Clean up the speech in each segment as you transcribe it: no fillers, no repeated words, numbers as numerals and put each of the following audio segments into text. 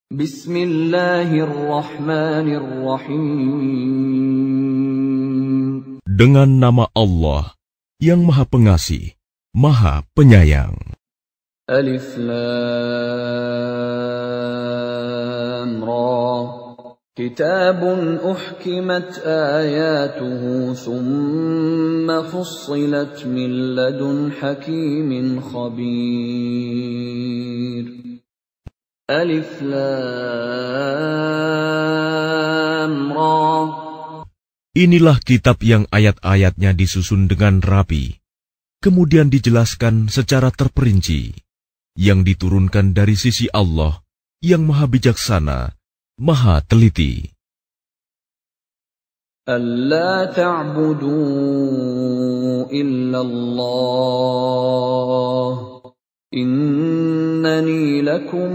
Bismillahirrahmanirrahim. Dengan nama Allah yang Maha Pengasih, Maha Penyayang. Alif Lam Ra. Kitabun uhkimat ayatuhu thumma fussilat min ladun hakimin khabir. Alif Lam Ra. Inilah kitab yang ayat-ayatnya disusun dengan rapi, kemudian dijelaskan secara terperinci, yang diturunkan dari sisi Allah yang Maha Bijaksana, Maha Teliti. Alla ta'budu illallah, innani lakum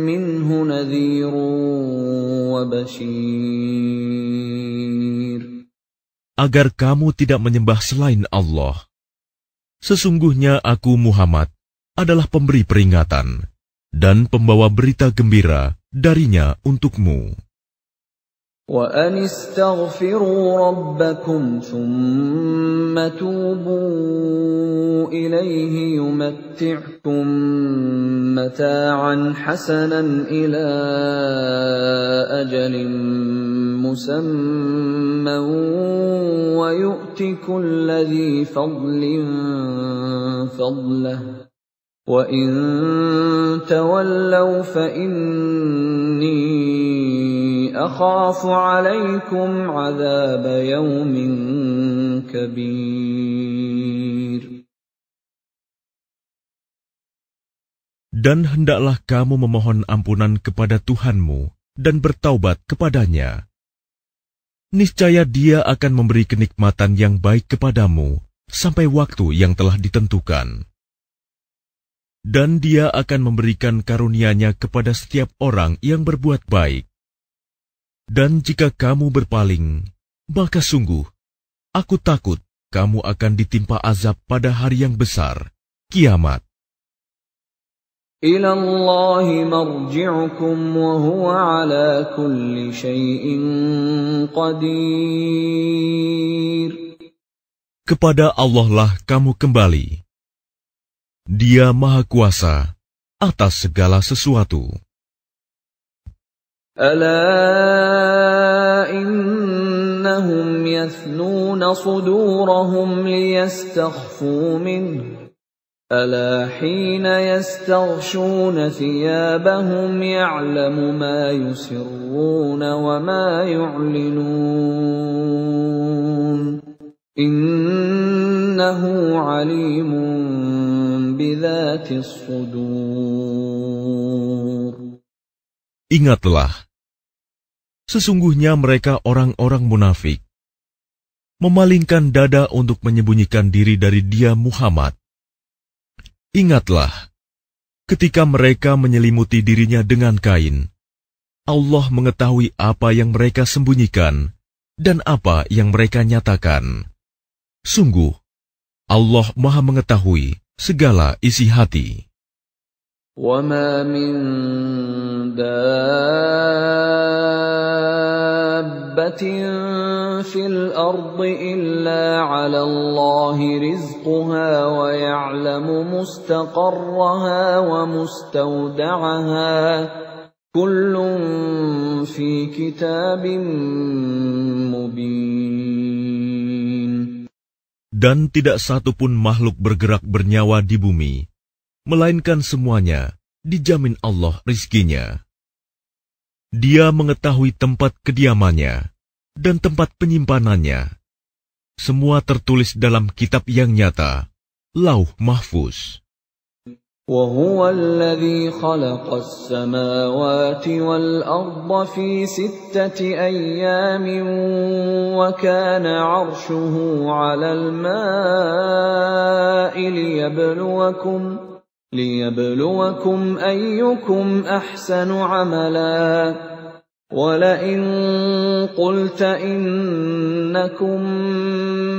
minhu nadhirun wa bashir. Agar kamu tidak menyembah selain Allah. Sesungguhnya aku Muhammad adalah pemberi peringatan dan pembawa berita gembira darinya untukmu. Wa anistaghfiru rabbakum thumma tubu ilayhi yumatti'kum mata'an hasanan ila ajalin musamman wa yu'ti kulli dhi fadlin fadlahu wa in tawallaw fa inni akhafu 'alaykum 'adzab yawmin kabir. Dan hendaklah kamu memohon ampunan kepada Tuhanmu dan bertaubat kepadanya. Niscaya Dia akan memberi kenikmatan yang baik kepadamu sampai waktu yang telah ditentukan. Dan Dia akan memberikan karunia-Nya kepada setiap orang yang berbuat baik. Dan jika kamu berpaling, maka sungguh, aku takut kamu akan ditimpa azab pada hari yang besar, kiamat. Ila Allahi marji'ukum wa huwa ala kulli syai'in qadir. Kepada Allah lah kamu kembali. Dia Maha Kuasa atas segala sesuatu. Ala innahum yathnuna sudurahum liyastakhfu minhu. Ala hina yastaghshuna thiyabahum ya'lamu ma yusirruna wa ma yu'linun. Innahu alimun bidhatis sudur. Ingatlah, sesungguhnya mereka orang-orang munafik, memalingkan dada untuk menyembunyikan diri dari Dia Muhammad. Ingatlah, ketika mereka menyelimuti dirinya dengan kain, Allah mengetahui apa yang mereka sembunyikan dan apa yang mereka nyatakan. Sungguh, Allah Maha mengetahui segala isi hati. وَمَا مِن دَابَّةٍ فِي الْأَرْضِ إِلَّا عَلَى اللَّهِ رِزْقُهَا وَيَعْلَمُ مُسْتَقَرَّهَا وَمُسْتَوْدَعَهَا كُلٌّ فِي كِتَابٍ مُبِينٍ. Dan tidak satu pun makhluk bergerak bernyawa di bumi, melainkan semuanya dijamin Allah rizkinya. Dia mengetahui tempat kediamannya dan tempat penyimpanannya. Semua tertulis dalam kitab yang nyata, Lauh Mahfuz. وَهُوَ الَّذِي خَلَقَ السَّمَاوَاتِ وَالْأَرْضَ فِي 6 أَيَّامٍ وَكَانَ عَرْشُهُ عَلَى الْمَاءِ لِيَبْلُوَكُمْ أَيُّكُمْ أَحْسَنُ عَمَلًا وَلَئِن قُلْتَ إِنَّكُمْ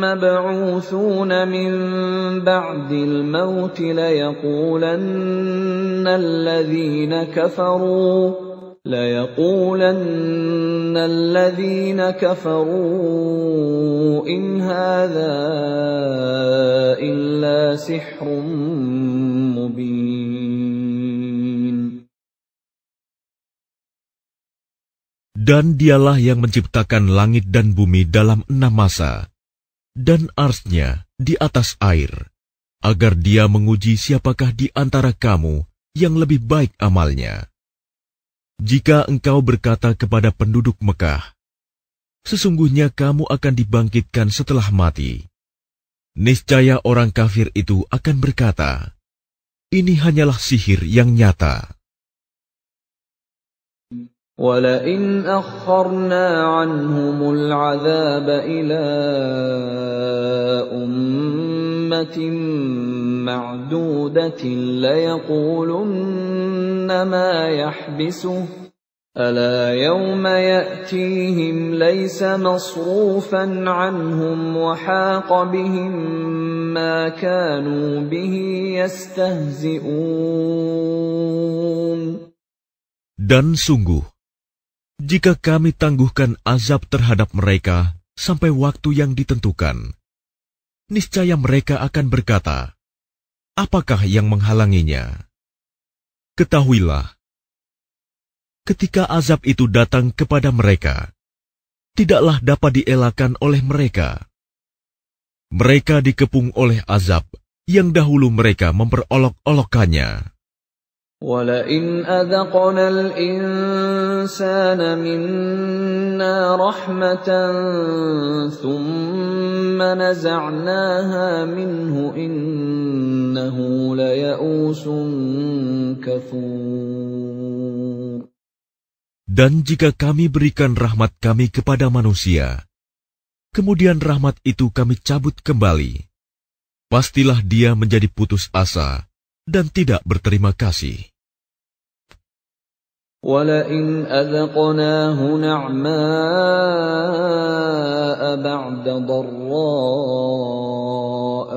مَبْعُوثُونَ مِنْ بَعْدِ الْمَوْتِ لَيَقُولَنَّ الَّذِينَ كَفَرُوا إِنْ هَذَا إِلَّا سِحْرٌ مُبِينٌ. Dan dialah yang menciptakan langit dan bumi dalam 6 masa, dan arsy-Nya di atas air, agar Dia menguji siapakah di antara kamu yang lebih baik amalnya. Jika engkau berkata kepada penduduk Mekah, sesungguhnya kamu akan dibangkitkan setelah mati, niscaya orang kafir itu akan berkata, ini hanyalah sihir yang nyata. وَلَئِنْ أَخَّرْنَا عَنْهُمُ الْعَذَابَ إِلَىٰ أُمَّةٍ مَّعْدُودَةٍ لَّيَقُولُنَّ مَا يَحْبِسُهُ أَلَا يَوْمَ يَأْتِيهِمْ لَيْسَ مَصْرُوفًا عَنْهُمْ وَحَاقَ بِهِم مَّا كَانُوا بِهِ يَسْتَهْزِئُونَ. Dan sungguh, jika kami tangguhkan azab terhadap mereka sampai waktu yang ditentukan, niscaya mereka akan berkata, apakah yang menghalanginya? Ketahuilah, ketika azab itu datang kepada mereka, tidaklah dapat dielakkan oleh mereka. Mereka dikepung oleh azab yang dahulu mereka memperolok-olokkannya. وَلَئِنْ أَذَقْنَا الْإِنسَانَ مِنَّا رَحْمَةً ثُمَّ نَزَعْنَاهَا مِنْهُ إِنَّهُ لَيَئُوسٌ كَفُورٌ. Dan jika kami berikan rahmat kami kepada manusia, kemudian rahmat itu kami cabut kembali, pastilah dia menjadi putus asa dan tidak berterima kasih. وَلَئِنْ أَذَقْنَاهُ نَعْمَاءَ بَعْدَ ضَرَّاءَ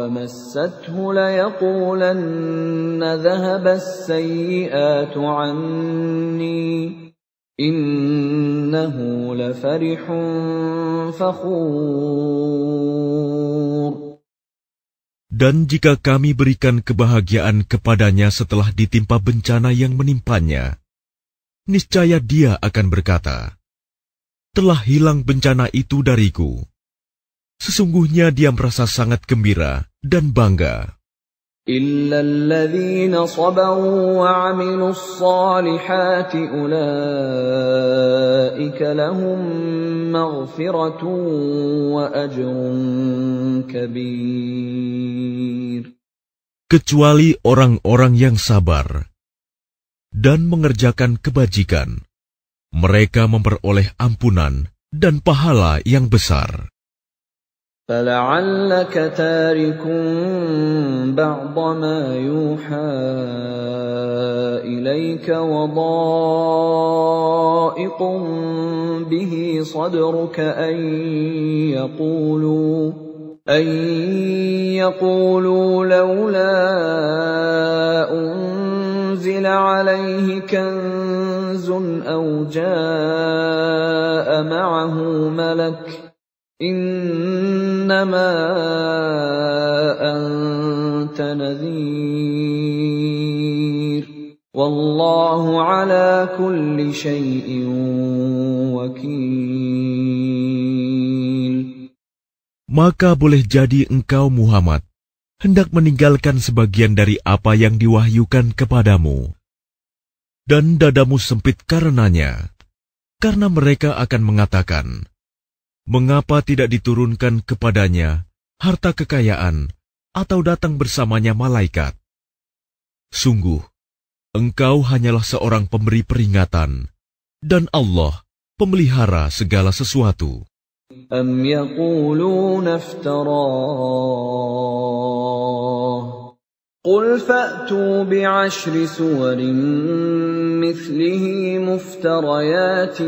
مَسَّتْهُ لَيَقُولَنَّ ذَهَبَ السَّيِّئَاتُ عَنِّي إِنَّهُ لَفَرِحٌ فَخُورٌ. Dan jika kami berikan kebahagiaan kepadanya setelah ditimpa bencana yang menimpanya, niscaya dia akan berkata, telah hilang bencana itu dariku. Sesungguhnya dia merasa sangat gembira dan bangga. إِلَّا الَّذِينَ صَبَرُوا وَعَمِلُوا الصَّالِحَاتِ أُولَئِكَ لَهُم مَّغْفِرَةٌ وَأَجْرٌ كَبِيرٌ. Kecuali orang-orang yang sabar dan mengerjakan kebajikan, mereka memperoleh ampunan dan pahala yang besar. فَلَعَلَّكَ تَارِكٌ بَعْضَ مَا يُوحَىٰ إِلَيْكَ وَضَائِقٌ بِهِ صَدْرُكَ أَن يَقُولُوا لَوْلَا أُنزِلَ عَلَيْهِ كَنزٌ أَوْ جَاءَ مَعَهُ مَلَكٌ إِنَّمَا أَنتَ نَذِيرٌ وَاللَّهُ عَلَى كُلِّ شَيْءٍ وَكِيلٌ. Maka boleh jadi engkau Muhammad hendak meninggalkan sebagian dari apa yang diwahyukan kepadamu, dan dadamu sempit karenanya, karena mereka akan mengatakan, mengapa tidak diturunkan kepadanya harta kekayaan atau datang bersamanya malaikat? Sungguh, engkau hanyalah seorang pemberi peringatan, dan Allah pemelihara segala sesuatu. أَمْ يَقُولُونَ افْتَرَاهُ قل فأتوا بعشر سور مثله مفتريات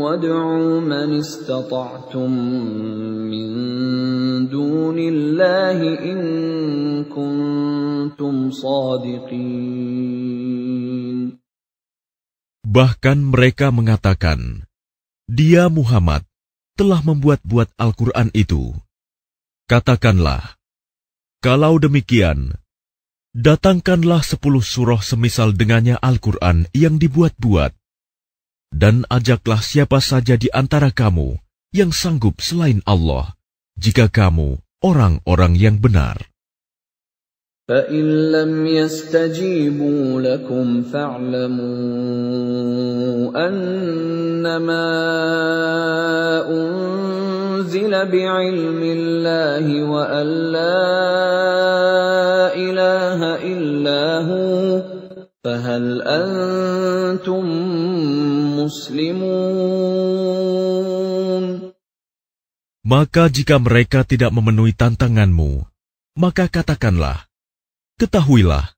وادعوا من استطعتم من دون الله إن كنتم صادقين. Bahkan mereka mengatakan, Dia Muhammad telah membuat-buat Al-Quran itu. Katakanlah, kalau demikian, datangkanlah 10 surah semisal dengannya Al-Quran yang dibuat-buat, dan ajaklah siapa saja di antara kamu yang sanggup selain Allah, jika kamu orang-orang yang benar. فَإِن لَّمْ يَسْتَجِيبُوا لَكُمْ فَاعْلَمُوا أَنَّمَا أُنزِلَ بِعِلْمِ اللَّهِ وَأَن لَّا إِلَٰهَ إِلَّا هُوَ فَهَلْ أَنتُم مُّسْلِمُونَ. Maka jika mereka tidak memenuhi tantanganmu, maka katakanlah, ketahuilah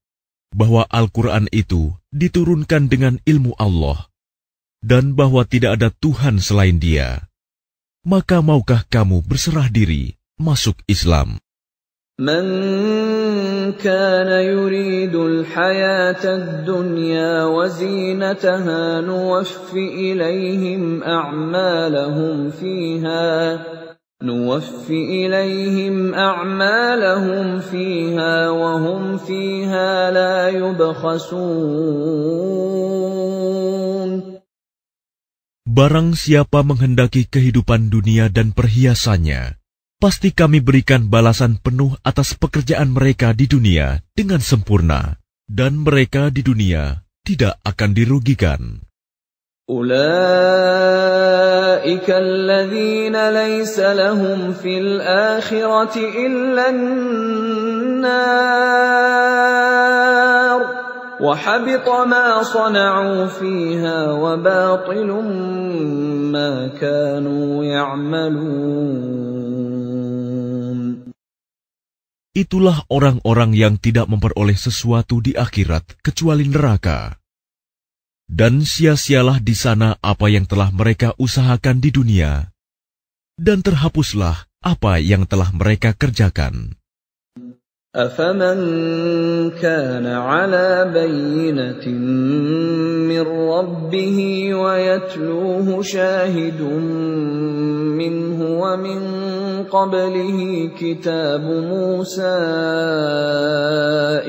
bahwa Al-Quran itu diturunkan dengan ilmu Allah, dan bahwa tidak ada Tuhan selain Dia. Maka maukah kamu berserah diri masuk Islam? Man kana yuridul hayatad dunya wa zinataha nuwaffi ilayhim a'malahum fiha wa hum fiha la yubkhasun. Barang siapa menghendaki kehidupan dunia dan perhiasannya, pasti kami berikan balasan penuh atas pekerjaan mereka di dunia dengan sempurna, dan mereka di dunia tidak akan dirugikan. أولئك الذين ليس لهم في الآخرة إلا النار وحبط ما صنعوا فيها وباطل ما كانوا يعملون. Itulah orang-orang yang tidak memperoleh sesuatu di akhirat kecuali neraka. Dan sia-sialah di sana apa yang telah mereka usahakan di dunia, dan terhapuslah apa yang telah mereka kerjakan. أَفَمَنْ كَانَ عَلَى بَيِّنَةٍ مِّن رَّبِّهِ وَيَتْلُوهُ شَاهِدٌ مِّنْهُ وَمِن قَبْلِهِ كِتَابُ مُوسَىٰ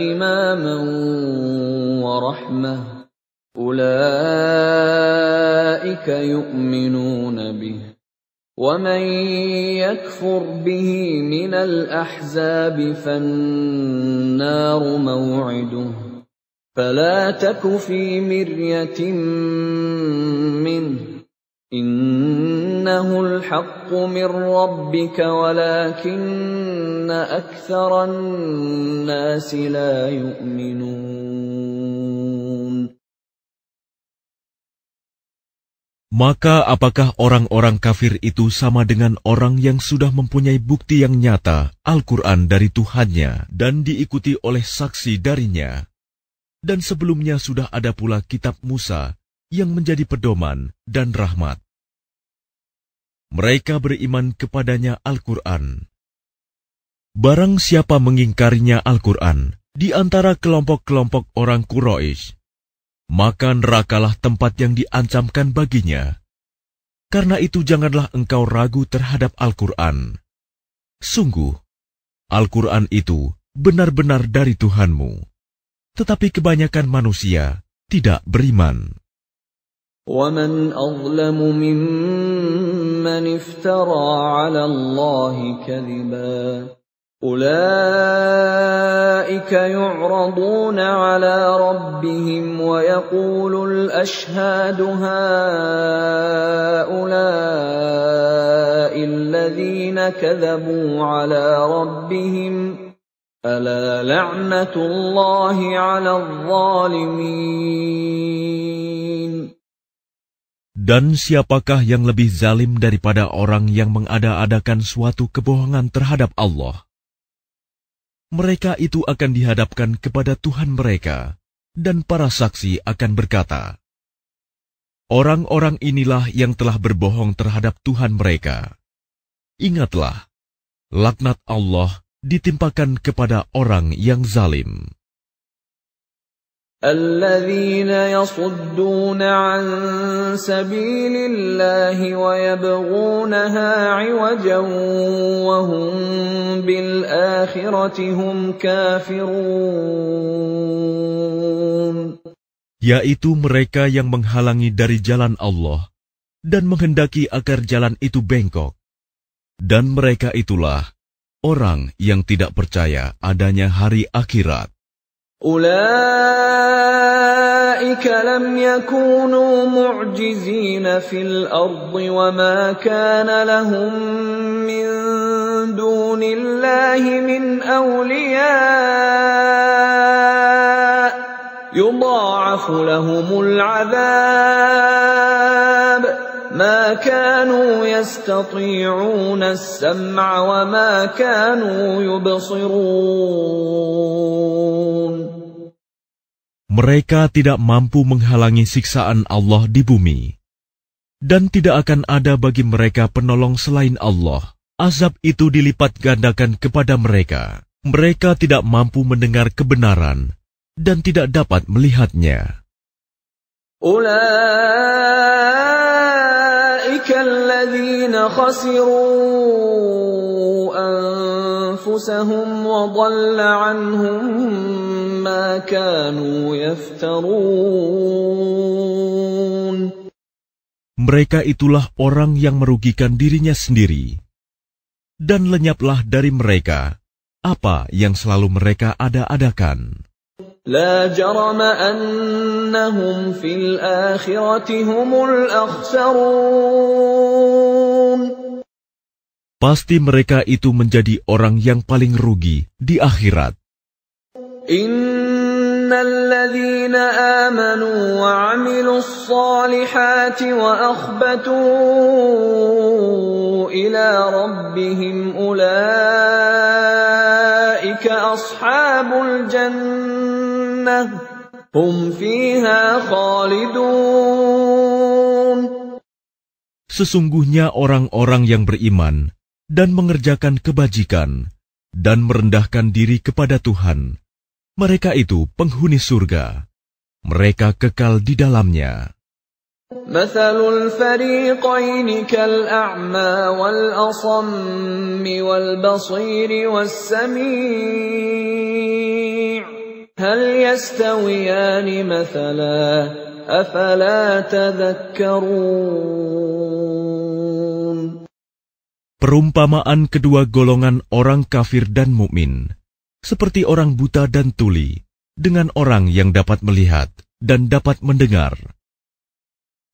إِمَامًا وَرَحْمَةً أولئك يؤمنون به ومن يكفر به من الأحزاب فالنار موعده فلا تك في مرية منه إنه الحق من ربك ولكن أكثر الناس لا يؤمنون. Maka apakah orang-orang kafir itu sama dengan orang yang sudah mempunyai bukti yang nyata Al-Quran dari Tuhannya dan diikuti oleh saksi darinya? Dan sebelumnya sudah ada pula kitab Musa yang menjadi pedoman dan rahmat. Mereka beriman kepadanya Al-Quran. Barang siapa mengingkarinya Al-Quran di antara kelompok-kelompok orang Quraisy, maka nerakalah tempat yang diancamkan baginya. Karena itu janganlah engkau ragu terhadap Al-Quran. Sungguh, Al-Quran itu benar-benar dari Tuhanmu. Tetapi kebanyakan manusia tidak beriman. وَمَنْ أَظْلَمُ مِمَّنِ افْتَرَى عَلَى اللَّهِ كَذِبًا أولئك يعرضون على ربهم ويقول الأشهاد هؤلاء الذين كذبوا على ربهم ألا لعنة الله على الظالمين. Dan siapakah yang lebih zalim daripada orang yang mengada-adakan suatu kebohongan terhadap Allah? mereka itu akan dihadapkan kepada Tuhan mereka, dan para saksi akan berkata, orang-orang inilah yang telah berbohong terhadap Tuhan mereka. Ingatlah, laknat Allah ditimpakan kepada orang yang zalim. الذين يصدون عن سبيل الله ويبغونها عوجا وهم بالآخرة هم كافرون. Yaitu mereka yang menghalangi dari jalan Allah dan menghendaki agar jalan itu bengkok. Dan mereka itulah orang yang tidak percaya adanya hari akhirat. أولئك لم يكونوا معجزين في الأرض وما كان لهم من دون الله من أولياء يضاعف لهم العذاب ما كانوا يستطيعون السمع وما كانوا يبصرون. Mereka tidak mampu menghalangi siksaan Allah di bumi, dan tidak akan ada bagi mereka penolong selain Allah. Azab itu dilipat gandakan kepada mereka. Mereka tidak mampu mendengar kebenaran dan tidak dapat melihatnya. أولئك الذين خسروا أنفسهم وضل عنهم ما كانوا يفترون. Mereka itulah orang yang merugikan dirinya sendiri, dan lenyaplah dari mereka apa yang selalu mereka ada-adakan. لا جرم أنهم في الآخرة هم الأخسرون. Pasti mereka itu menjadi orang yang paling rugi di akhirat. إن الذين آمنوا وعملوا الصالحات وأخبتوا إلى ربهم أولئك أصحاب الجنة هم فيها خالدون. Sesungguhnya orang-orang yang beriman dan mengerjakan kebajikan dan merendahkan diri kepada Tuhan, mereka itu penghuni surga. Mereka kekal di dalamnya. مثل الفريقين كالأعمى والأصم والبصير والسميع هل يستويان مثلا أفلا تذكرون. Perumpamaan kedua golongan orang kafir dan mukmin, seperti orang buta dan tuli, dengan orang yang dapat melihat dan dapat mendengar.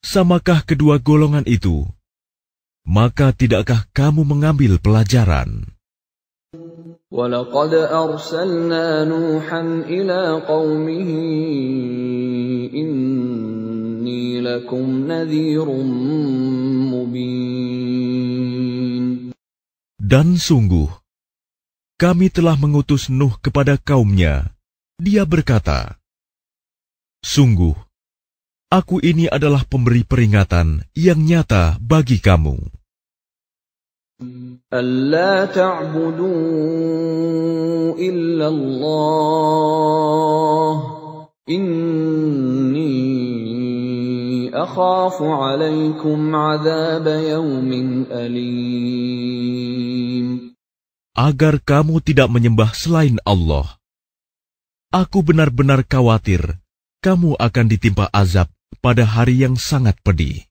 Samakah kedua golongan itu? Maka tidakkah kamu mengambil pelajaran? وَلَقَدْ أَرْسَلْنَا نُوحًا إِلَى قَوْمِهِ إِنِّي لَكُمْ نَذِيرٌ مُبِينٌ. Dan sungguh, kami telah mengutus Nuh kepada kaumnya. Dia berkata, sungguh, aku ini adalah pemberi peringatan yang nyata bagi kamu. أَلَّا تَعْبُدُوا إِلَّا اللَّهَ إِنِّي أَخَافُ عَلَيْكُمْ عَذَابَ يَوْمٍ أَلِيمٍ. Agar kamu tidak menyembah selain Allah. Aku benar-benar khawatir kamu akan ditimpa azab pada hari yang sangat pedih.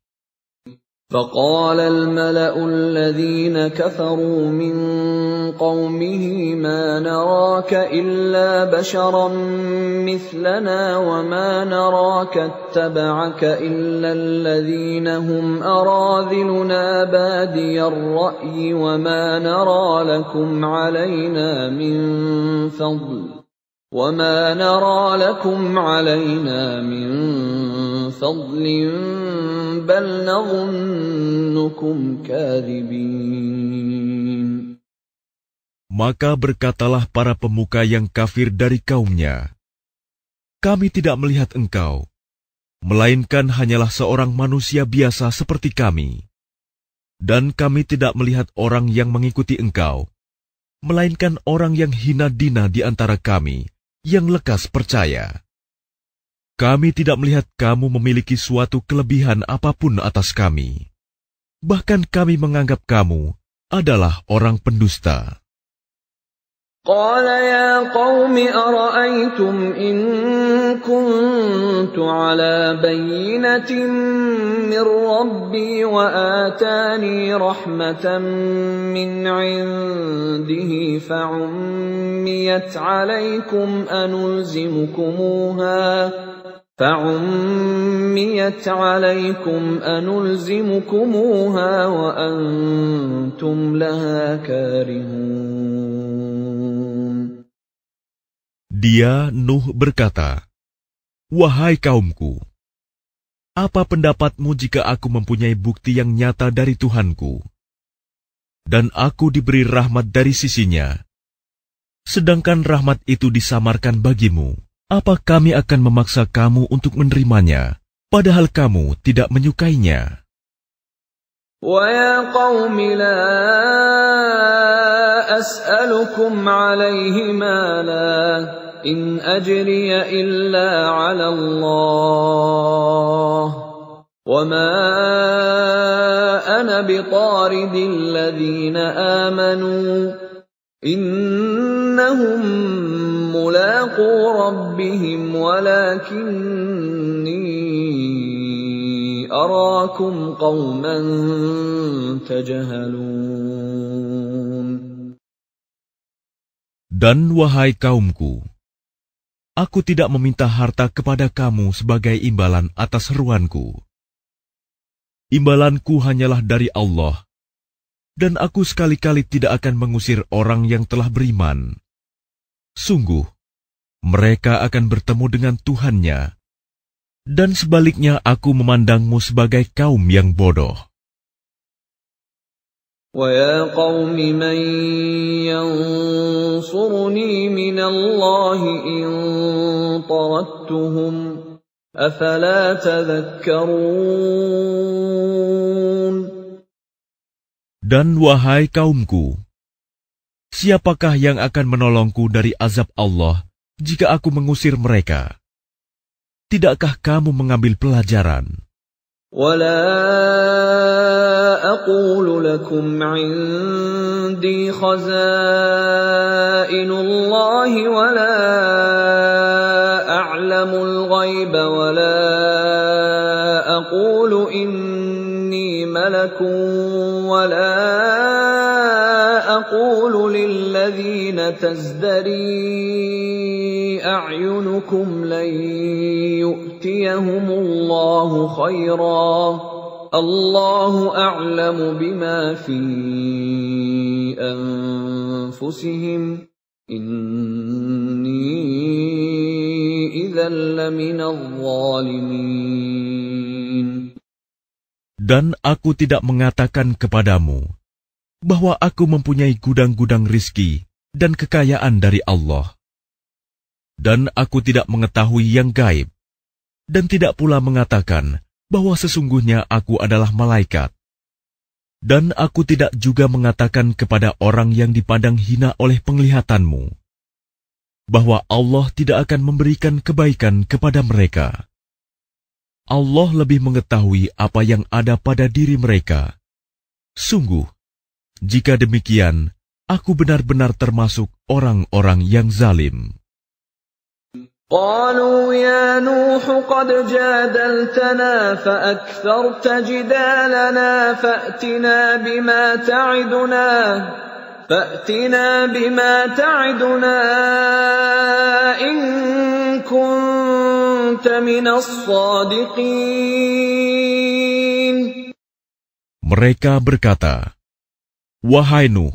فَقَالَ الْمَلَأُ الَّذِينَ كَفَرُوا مِنْ قَوْمِهِ مَا نَرَاكَ إِلَّا بَشَرًا مِثْلَنَا وَمَا نَرَاكَ اتَّبَعَكَ إِلَّا الَّذِينَ هُمْ أَرَاذِلُنَا بَادِيَ الرَّأْيِ وَمَا نَرَى لَكُمْ عَلَيْنَا مِنْ فَضْلٍ بَلْ نَظُنُّكُمْ كَاذِبِينَ. Maka berkatalah para pemuka yang kafir dari kaumnya, "Kami tidak melihat engkau, melainkan hanyalah seorang manusia biasa seperti kami. Dan kami tidak melihat orang yang mengikuti engkau, melainkan orang yang hina dina di antara kami, yang lekas percaya. Kami tidak melihat kamu memiliki suatu kelebihan apapun atas kami. Bahkan kami menganggap kamu adalah orang pendusta." قال يا قوم أرأيتم إن كنت على بينة من ربي وآتاني رحمة من عنده فعميت عليكم أنلزمكموها وأنتم لها كارهون. Dia, Nuh, berkata, "Wahai kaumku, apa pendapatmu jika aku mempunyai bukti yang nyata dari Tuhanku, dan aku diberi rahmat dari sisinya, sedangkan rahmat itu disamarkan bagimu? Apa kami akan memaksa kamu untuk menerimanya, padahal kamu tidak menyukainya?" وَيَا قَوْمِ لَا أَسْأَلُكُمْ عَلَيْهِ مَالًا إِنْ أَجْرِيَ إِلَّا عَلَى اللَّهِ وَمَا أَنَا بِطَارِدِ الَّذِينَ آمَنُوا إِنَّهُمْ مُلَاقُو رَبِّهِمْ وَلَكِنِّي أَرَاكُمْ قَوْمًا تَجْهَلُونَ. Dan wahai kaumku, aku tidak meminta harta kepada kamu sebagai imbalan atas seruanku. Imbalanku hanyalah dari Allah, dan aku sekali-kali tidak akan mengusir orang yang telah beriman. Sungguh, mereka akan bertemu dengan Tuhannya, dan sebaliknya aku memandangmu sebagai kaum yang bodoh. وَيَا قَوْمِ مَنْ يَنْصُرُنِي مِنَ اللَّهِ إِنْ طَرَدتُّهُمْ أَفَلَا تَذَكَّرُونَ. Dan wahai kaumku, siapakah yang akan menolongku dari azab Allah jika aku mengusir mereka? Tidakkah kamu mengambil pelajaran? وَلَا أَقُولُ لَكُمْ عِنْدِي خَزَائِنُ اللَّهِ وَلَا أَعْلَمُ الْغَيْبَ وَلَا أَقُولُ إِنِّي مَلَكٌ وَلَا أَقُولُ لِلَّذِينَ تَزْدَرِي أَعْيُنُكُمْ لَنْ يُؤْتِيَهُمُ اللَّهُ خَيْرًا اللَّهُ أَعْلَمُ بِمَا فِي أَنفُسِهِمْ إِنِّي إِذًا لَّمِنَ الظَّالِمِينَ. Dan aku tidak mengatakan kepadamu bahwa aku mempunyai gudang-gudang rizki dan kekayaan dari Allah. Dan aku tidak mengetahui yang gaib, dan tidak pula mengatakan bahwa sesungguhnya aku adalah malaikat. Dan aku tidak juga mengatakan kepada orang yang dipandang hina oleh penglihatanmu, bahwa Allah tidak akan memberikan kebaikan kepada mereka. Allah lebih mengetahui apa yang ada pada diri mereka. Sungguh, jika demikian, aku benar-benar termasuk orang-orang yang zalim. قالوا يا نوح قد جادلتنا فأكثرت جدالنا فأتنا بما تعدنا إن كنت من الصادقين. Mereka berkata, "Wahai Nuh,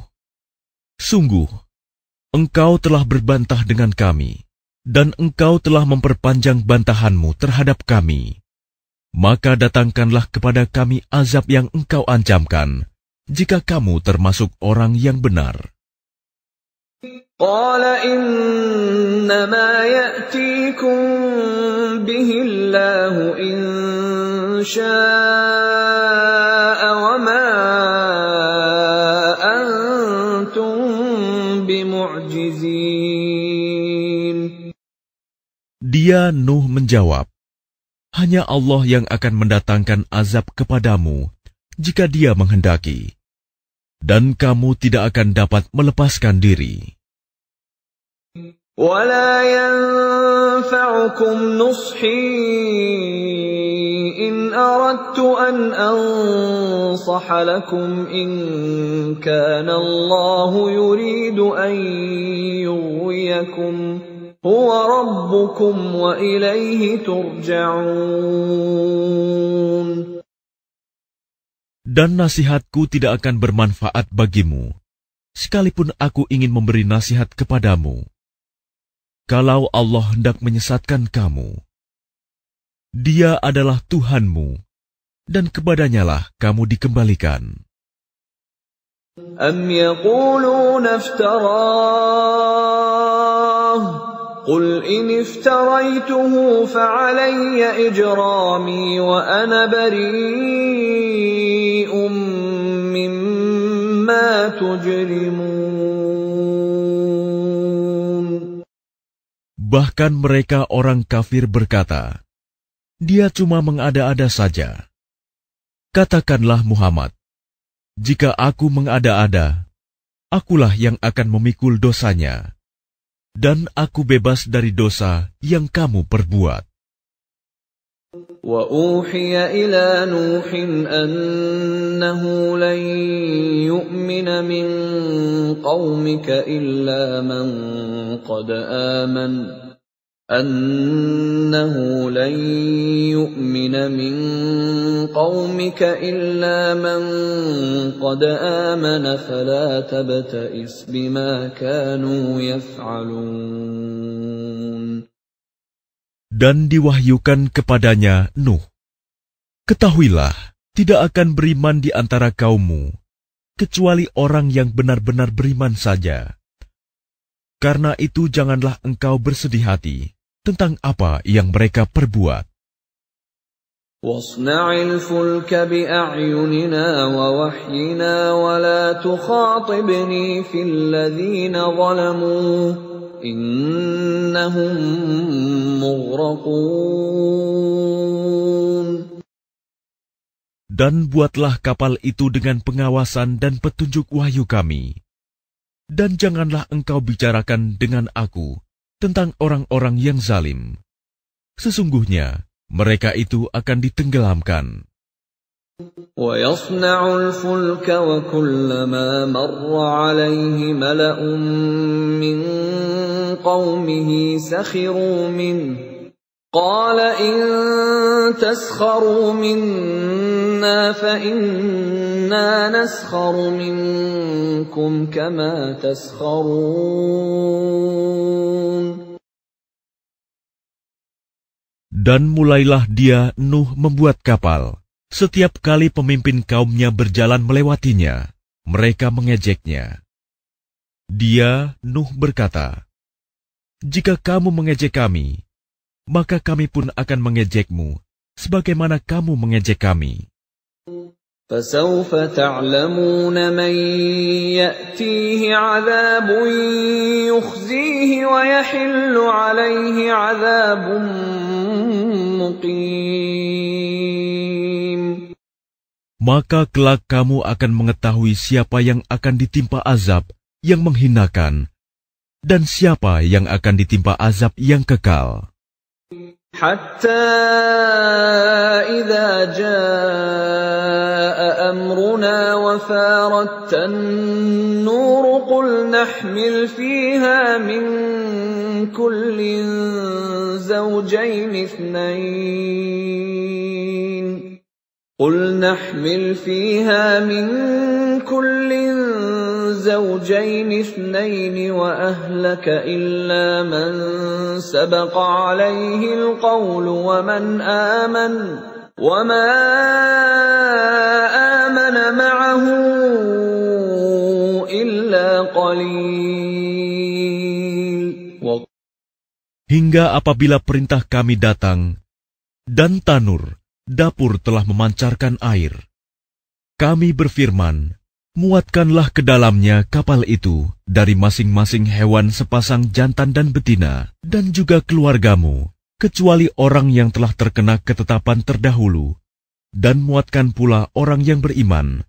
sungguh, engkau telah berbantah dengan kami, dan engkau telah memperpanjang bantahanmu terhadap kami. Maka datangkanlah kepada kami azab yang engkau ancamkan, jika kamu termasuk orang yang benar." قال إنما يأتيكم به الله إن شاء وما أنتم بمعجزين. Dia Nuh menjawab, hanya Allah yang akan mendatangkan azab kepadamu jika Dia menghendaki, dan kamu tidak akan dapat melepaskan diri. وَلَا يَنفَعُكُمْ نُصْحِي إِنْ أَرَدْتُ أَنْ أَنصَحَ لَكُمْ إِنْ كَانَ اللَّهُ يُرِيدُ أَنْ يُغْوِيَكُمْ هُوَ رَبُّكُمْ وَإِلَيْهِ تُرْجَعُونَ. Dan nasihatku tidak akan bermanfaat bagimu, sekalipun aku ingin memberi nasihat kepadamu. Kalau Allah hendak menyesatkan kamu, Dia adalah Tuhanmu, dan kepadanyalah kamu dikembalikan. أَمْ يَقُولُونَ افْتَرَاهُ قُلْ إِنِ افْتَرَيْتُهُ فَعَلَيَّ إِجْرَامِي وَأَنَا بَرِيءٌ مِّمَّا تُجْرِمُونَ. Bahkan mereka orang kafir berkata, Dia cuma mengada-ada saja. Katakanlah Muhammad, jika aku mengada-ada, akulah yang akan memikul dosanya, dan aku bebas dari dosa yang kamu perbuat. وَأُوحِيَ إِلَى نُوحٍ أَنَّهُ لَن يُؤْمِنَ مِن قَوْمِكَ إِلَّا مَن قَدْ آمَنَ فَلَا تَبْتَئِسْ بِمَا كَانُوا يَفْعَلُونَ. Dan diwahyukan kepadanya Nuh, ketahuilah, tidak akan beriman di antara kaummu, kecuali orang yang benar-benar beriman saja. Karena itu janganlah engkau bersedih hati tentang apa yang mereka perbuat. وَاصْنَعِ الْفُلْكَ بِأَعْيُنِنَا وَوَحْيِنَا وَلَا تُخَاطِبْنِي فِي الَّذِينَ ظَلَمُوا إِنَّهُمْ مُغْرَقُونَ. Dan buatlah kapal itu dengan pengawasan dan petunjuk wahyu kami. Dan janganlah engkau bicarakan dengan aku tentang orang-orang yang zalim. Sesungguhnya mereka itu akan ditenggelamkan. وَيَصْنَعُ الْفُلْكَ وَكُلَّمَا مَرَّ عَلَيْهِ مَلَأٌ مِّن قَوْمِهِ سَخِرُوا مِنْهُ قَالَ إِن تَسْخَرُوا مِنَّا فَإِنَّا نَسْخَرُ مِنكُمْ كَمَا تَسْخَرُونَ. Dan mulailah dia Nuh membuat kapal. Setiap kali pemimpin kaumnya berjalan melewatinya, mereka mengejeknya. Dia, Nuh, berkata, jika kamu mengejek kami, maka kami pun akan mengejekmu, sebagaimana kamu mengejek kami. فَسَوْفَ تَعْلَمُونَ مَنْ يَأْتِيهِ عَذَابٌ يُخْزِيهِ وَيَحِلُّ عَلَيْهِ عَذَابٌ مُقِيمٌ. Maka kelak kamu akan mengetahui siapa yang akan ditimpa azab yang menghinakan, dan siapa yang akan ditimpa azab yang kekal. حَتَّى إِذَا جَاءَ أَمْرُنَا وَفَارَتِ النُّورُ قُلْ نَحْمِلُ فِيهَا مِن كُلٍّ زَوْجَيْنِ اثْنَيْنِ وَأَهْلَكَ إِلَّا مَن سَبَقَ عَلَيْهِ الْقَوْلُ وَمَنْ آمَنَ وَمَا آمَنَ مَعَهُ إِلَّا قَلِيلٌ. hingga apabila perintah kami datang, dan tanur, dapur telah memancarkan air. Kami berfirman, muatkanlah ke dalamnya kapal itu dari masing-masing hewan sepasang jantan dan betina, dan juga keluargamu, kecuali orang yang telah terkena ketetapan terdahulu, dan muatkan pula orang yang beriman.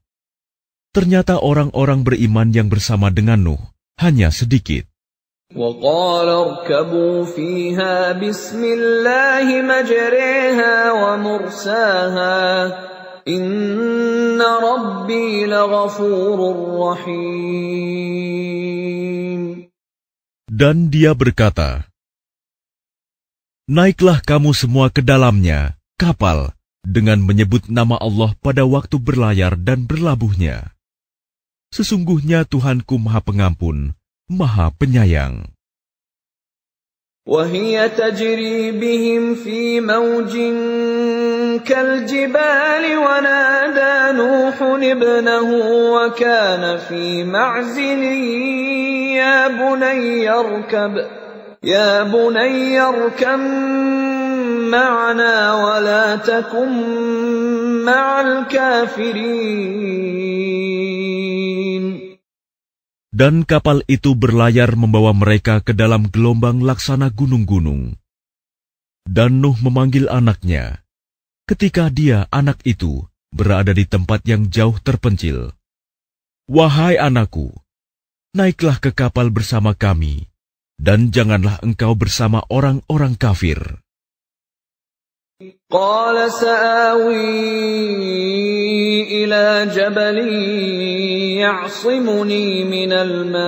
Ternyata orang-orang beriman yang bersama dengan Nuh hanya sedikit. وَقَالَ ارْكَبُوا فِيهَا بِسْمِ اللَّهِ مَجْرَاهَا وَمُرْسَاهَا إِنَّ رَبِّي لَغَفُورٌ رَّحِيمٌ. Dan dia berkata, naiklah kamu semua ke dalamnya, kapal, dengan menyebut nama Allah pada waktu berlayar dan berlabuhnya. Sesungguhnya Tuhanku Maha Pengampun, Maha Penyayang. وَهِيَ تَجْرِي بِهِمْ فِي مَوْجٍ كَالْجِبَالِ وَنَادَى نُوحٌ ابْنَهُ وَكَانَ فِي مَعْزِلٍ يَا بُنَيَّ ارْكَب مَّعَنَا وَلَا تَكُن مَّعَ الْكَافِرِينَ. Dan kapal itu berlayar membawa mereka ke dalam gelombang laksana gunung-gunung. Dan Nuh memanggil anaknya, ketika dia, anak itu, berada di tempat yang jauh terpencil. Wahai anakku, naiklah ke kapal bersama kami, dan janganlah engkau bersama orang-orang kafir. قَالَ سَآوِي إِلَى جَبَلٍ يَعْصِمُنِي مِنَ الْمَاءِ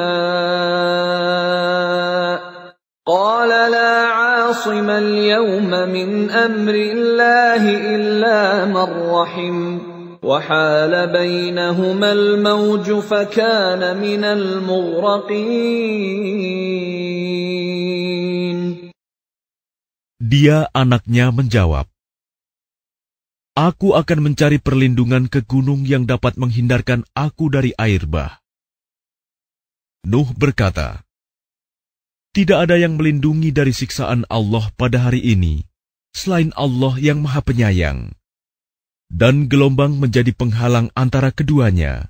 قَالَ لَا عَاصِمَ الْيَوْمَ مِنْ أَمْرِ اللَّهِ إِلَّا مَنْ رَحِمَ وَحَالَ بَيْنَهُمَا الْمَوْجُ فَكَانَ مِنَ الْمُغْرَقِينَ. Dia, anaknya, menjawab, aku akan mencari perlindungan ke gunung yang dapat menghindarkan aku dari air bah. Nuh berkata, tidak ada yang melindungi dari siksaan Allah pada hari ini, selain Allah yang Maha Penyayang. Dan gelombang menjadi penghalang antara keduanya.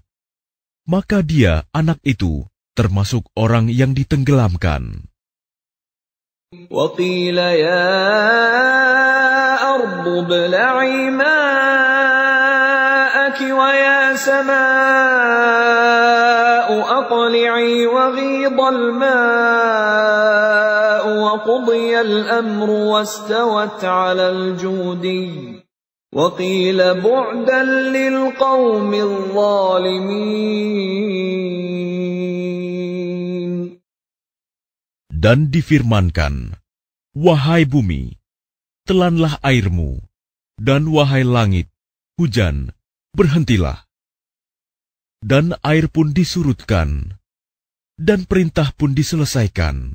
Maka dia, anak itu, termasuk orang yang ditenggelamkan. وَقِيلَ يَا أَرْضُ ابْلَعِي مَاءَكِ وَيَا سَمَاءُ أَقْلِعِي وَغِيضَ الْمَاءُ وَقُضِيَ الْأَمْرُ وَاسْتَوَتْ عَلَى الْجُودِيِّ وَقِيلَ بُعْدًا لِلْقَوْمِ الظَّالِمِينَ. Dan difirmankan, wahai bumi, telanlah airmu, dan wahai langit, hujan, berhentilah. Dan air pun disurutkan, dan perintah pun diselesaikan.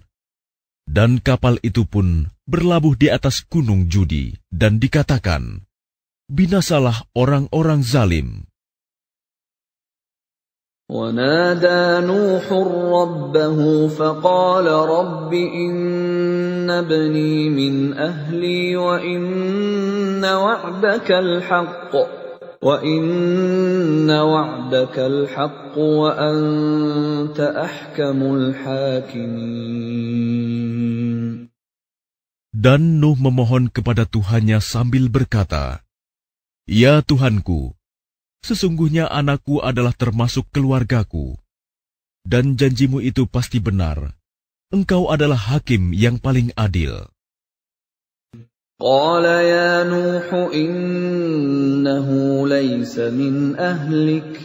Dan kapal itu pun berlabuh di atas gunung Judi, dan dikatakan, binasalah orang-orang zalim. وَنَادَى نُوحٌ رَبَّهُ فَقَالَ رَبِّ إِنَّ ابْنِي مِنْ أَهْلِي وَإِنَّ وَعْدَكَ الْحَقُّ وَأَنْتَ أَحْكَمُ الْحَاكِمِينَ. Dan Nuh memohon kepada Tuhannya sambil berkata, ya Tuhanku, sesungguhnya anakku adalah termasuk keluargaku, dan janjimu itu pasti benar. Engkau adalah hakim yang paling adil. قَالَ يَا نُوحُ إِنَّهُ لَيْسَ مِنْ أَهْلِكَ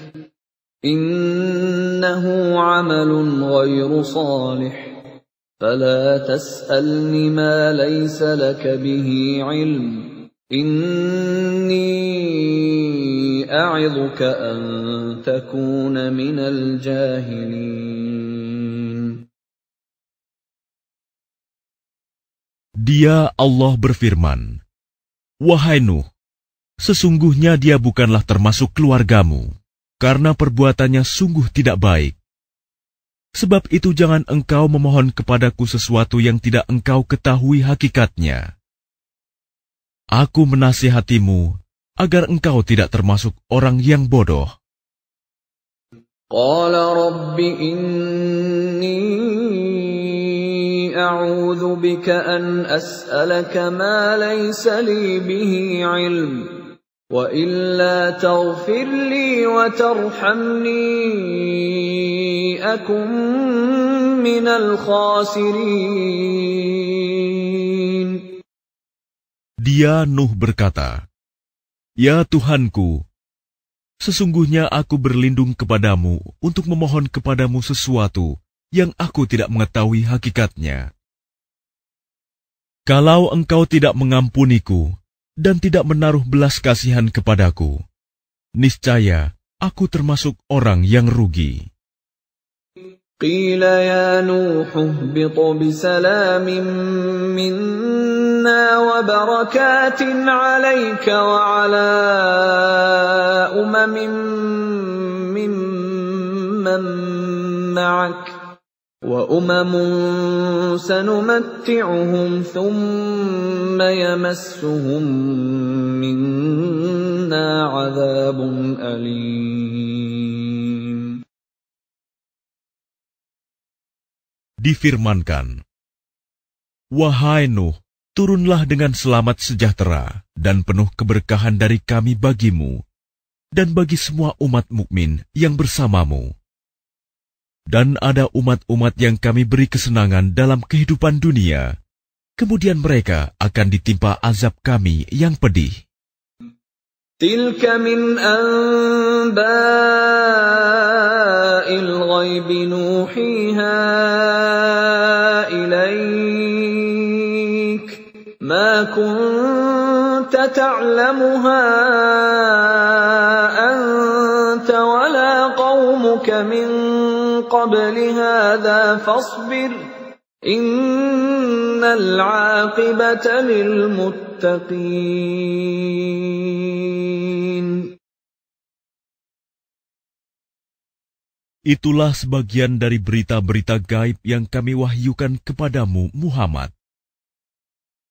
إِنَّهُ عَمَلٌ غَيْرُ صَالِحٍ فَلَا تَسْأَلْنِ مَا لَيْسَ لَكَ بِهِ عِلْمٌ إِنِّي أَعِظُكَ أَن تَكُونَ مِنَ الْجَاهِلِينَ. Dia, Allah berfirman, wahai Nuh, sesungguhnya dia bukanlah termasuk keluargamu, karena perbuatannya sungguh tidak baik. Sebab itu jangan engkau memohon kepadaku sesuatu yang tidak engkau ketahui hakikatnya. Aku menasihatimu agar engkau tidak termasuk orang yang bodoh. Qala Rabbi inni a'udzu bika an as'alaka ma laysa li bihi 'ilm wa illa taghfir li wa tarhamni akun minal khasirin. Dia Nuh berkata, "Ya Tuhanku, sesungguhnya aku berlindung kepadamu untuk memohon kepadamu sesuatu yang aku tidak mengetahui hakikatnya. Kalau engkau tidak mengampuniku dan tidak menaruh belas kasihan kepadaku, niscaya aku termasuk orang yang rugi." Qila ya Nuh ihbit bisalamin minna wa barakatin 'alayka wa 'ala umamin mimman ma'ak wa umamun sanumatti'uhum thumma yamassuhum minna 'adzabun alim. Difirmankan, "Wahai Nuh, turunlah dengan selamat sejahtera dan penuh keberkahan dari kami bagimu dan bagi semua umat mukmin yang bersamamu. Dan ada umat-umat yang kami beri kesenangan dalam kehidupan dunia, kemudian mereka akan ditimpa azab kami yang pedih." Tilka min anba'il ghaibi nuhiha ilaik ma kunta ta'lamuha anta wala qaumuka min qabli hadha fasbir innal 'aqibata lil muttaqin. Itulah sebagian dari berita-berita gaib yang kami wahyukan kepadamu, Muhammad.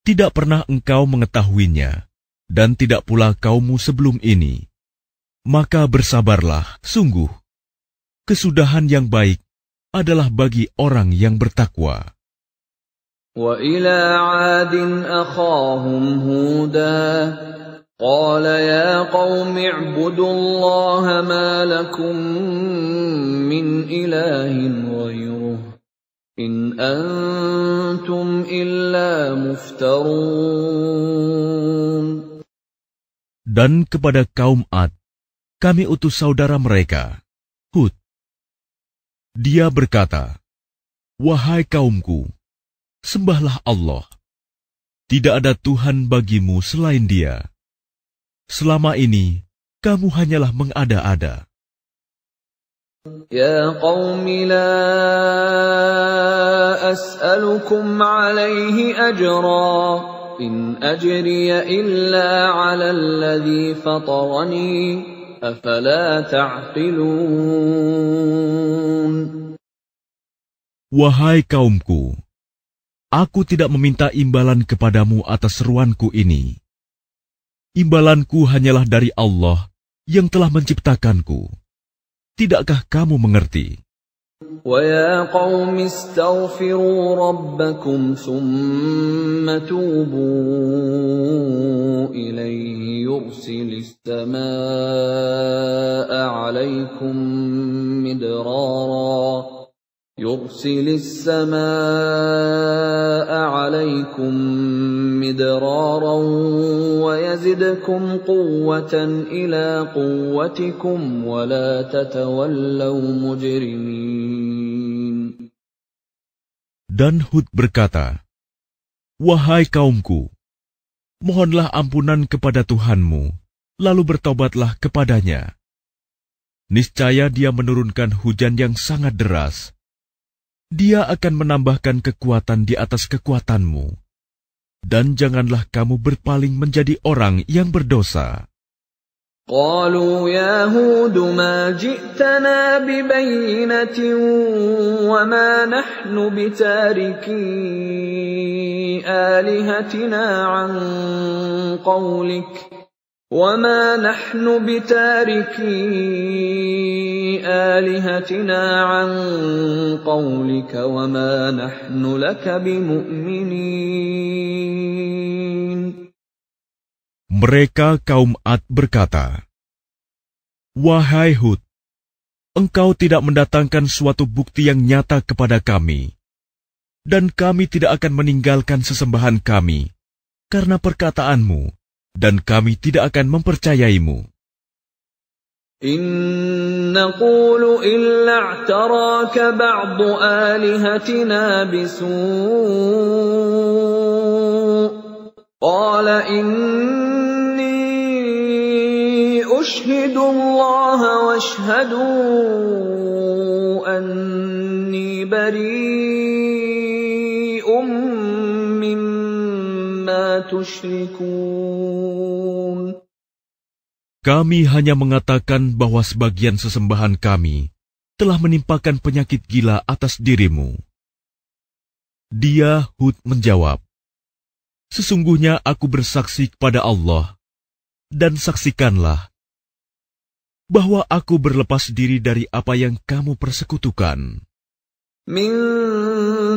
Tidak pernah engkau mengetahuinya, dan tidak pula kaummu sebelum ini. Maka bersabarlah, sungguh. Kesudahan yang baik adalah bagi orang yang bertakwa. Wa ila 'adin akhahum Huda qala ya qaumi i'budullaha ma lakum min ilahin ghairuh in antum illa muftarun. Dan kepada kaum Ad, kami utus saudara mereka, Hud. Dia berkata, "Wahai kaumku, sembahlah Allah. Tidak ada Tuhan bagimu selain Dia. Selama ini, kamu hanyalah mengada-ada." Ya qaumi la as'alukum 'alaihi ajra in ajriya illa 'ala alladhi fatarani afala ta'qilun. Wahai kaumku, aku tidak meminta imbalan kepadamu atas seruanku ini. Imbalanku hanyalah dari Allah yang telah menciptakanku. Tidakkah kamu mengerti? وَيَا قَوْمِ اسْتَغْفِرُوا رَبَّكُمْ ثُمَّ تُوبُوا إِلَيْهِ يُرْسِلِ السَّمَاءَ عَلَيْكُمْ مِدْرَارًا وَيَزِدْكُمْ قُوَّةً إِلَى قُوَّتِكُمْ وَلَا تَتَوَلَّوْا مُجْرِمِينَ. Dan Hud berkata, "Wahai kaumku, mohonlah ampunan kepada Tuhanmu, lalu bertobatlah kepadanya. Niscaya Dia menurunkan hujan yang sangat deras. Dia akan menambahkan kekuatan di atas kekuatanmu. Dan janganlah kamu berpaling menjadi orang yang berdosa." قالوا يا هود ما جئتنا ببينة وما نحن بتاركي آلهتنا عن قولك وما نحن لك بمؤمنين. Mereka kaum Ad berkata, "Wahai Hud, engkau tidak mendatangkan suatu bukti yang nyata kepada kami, dan kami tidak akan meninggalkan sesembahan kami karena perkataanmu, dan kami tidak akan mempercayaimu. إن نقول إلا اعتراك بعض آلهتنا بسوء قال إني أشهد الله واشهدوا أني بريء مما تشركون. Kami hanya mengatakan bahwa sebagian sesembahan kami telah menimpakan penyakit gila atas dirimu." Dia, Hud, menjawab, "Sesungguhnya aku bersaksi kepada Allah, dan saksikanlah bahwa aku berlepas diri dari apa yang kamu persekutukan. Min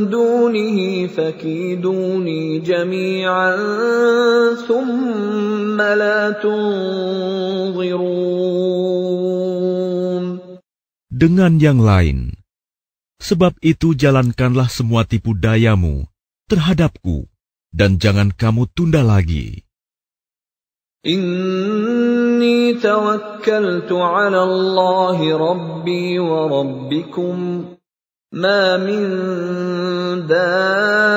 dunihi fakiduni jami'an thumma la tunzirun." Dengan yang lain, sebab itu jalankanlah semua tipu dayamu terhadapku, dan jangan kamu tunda lagi. Inni tawakkaltu 'ala Allahi Rabbi wa Rabbikum ma min dabbatin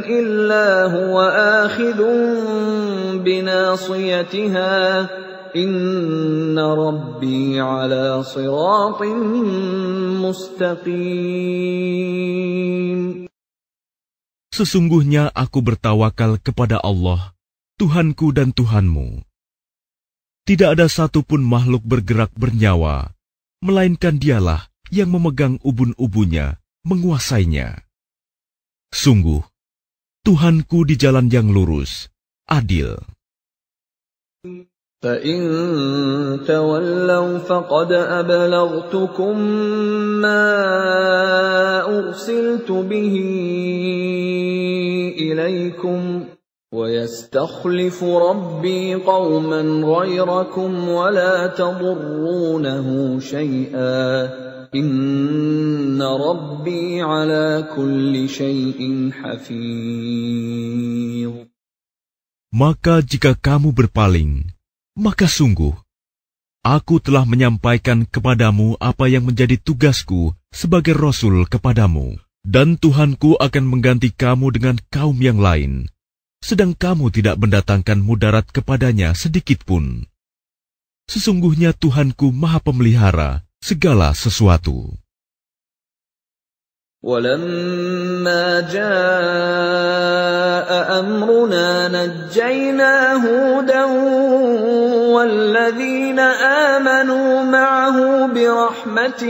illa huwa akhidun binasiyatiha inna Rabbi 'ala siratin mustaqim. Sesungguhnya aku bertawakal kepada Allah, Tuhanku dan Tuhanmu. Tidak ada satupun makhluk bergerak bernyawa, melainkan Dialah yang memegang ubun-ubunnya, menguasainya. Sungguh, Tuhanku di jalan yang lurus, adil. فَإِن تَوَلَّوْا فَقَدْ أَبْلَغْتُكُم مَّا أُرْسِلْتُ بِهِ إِلَيْكُمْ وَيَسْتَخْلِفُ رَبِّي قَوْمًا غَيْرَكُمْ وَلَا تَضُرُّونَهُ شَيْئًا إِنَّ رَبِّي عَلَى كُلِّ شَيْءٍ حَفِيظٌ. Maka jika kamu berpaling, maka sungguh, aku telah menyampaikan kepadamu apa yang menjadi tugasku sebagai Rasul kepadamu, dan Tuhanku akan mengganti kamu dengan kaum yang lain, sedang kamu tidak mendatangkan mudarat kepadanya sedikitpun. Sesungguhnya Tuhanku Maha Pemelihara segala sesuatu. وَلَمَّا جَاءَ أَمْرُنَا نَجَّيْنَا هُودًا وَالَّذِينَ آمَنُوا مَعَهُ بِرَحْمَةٍ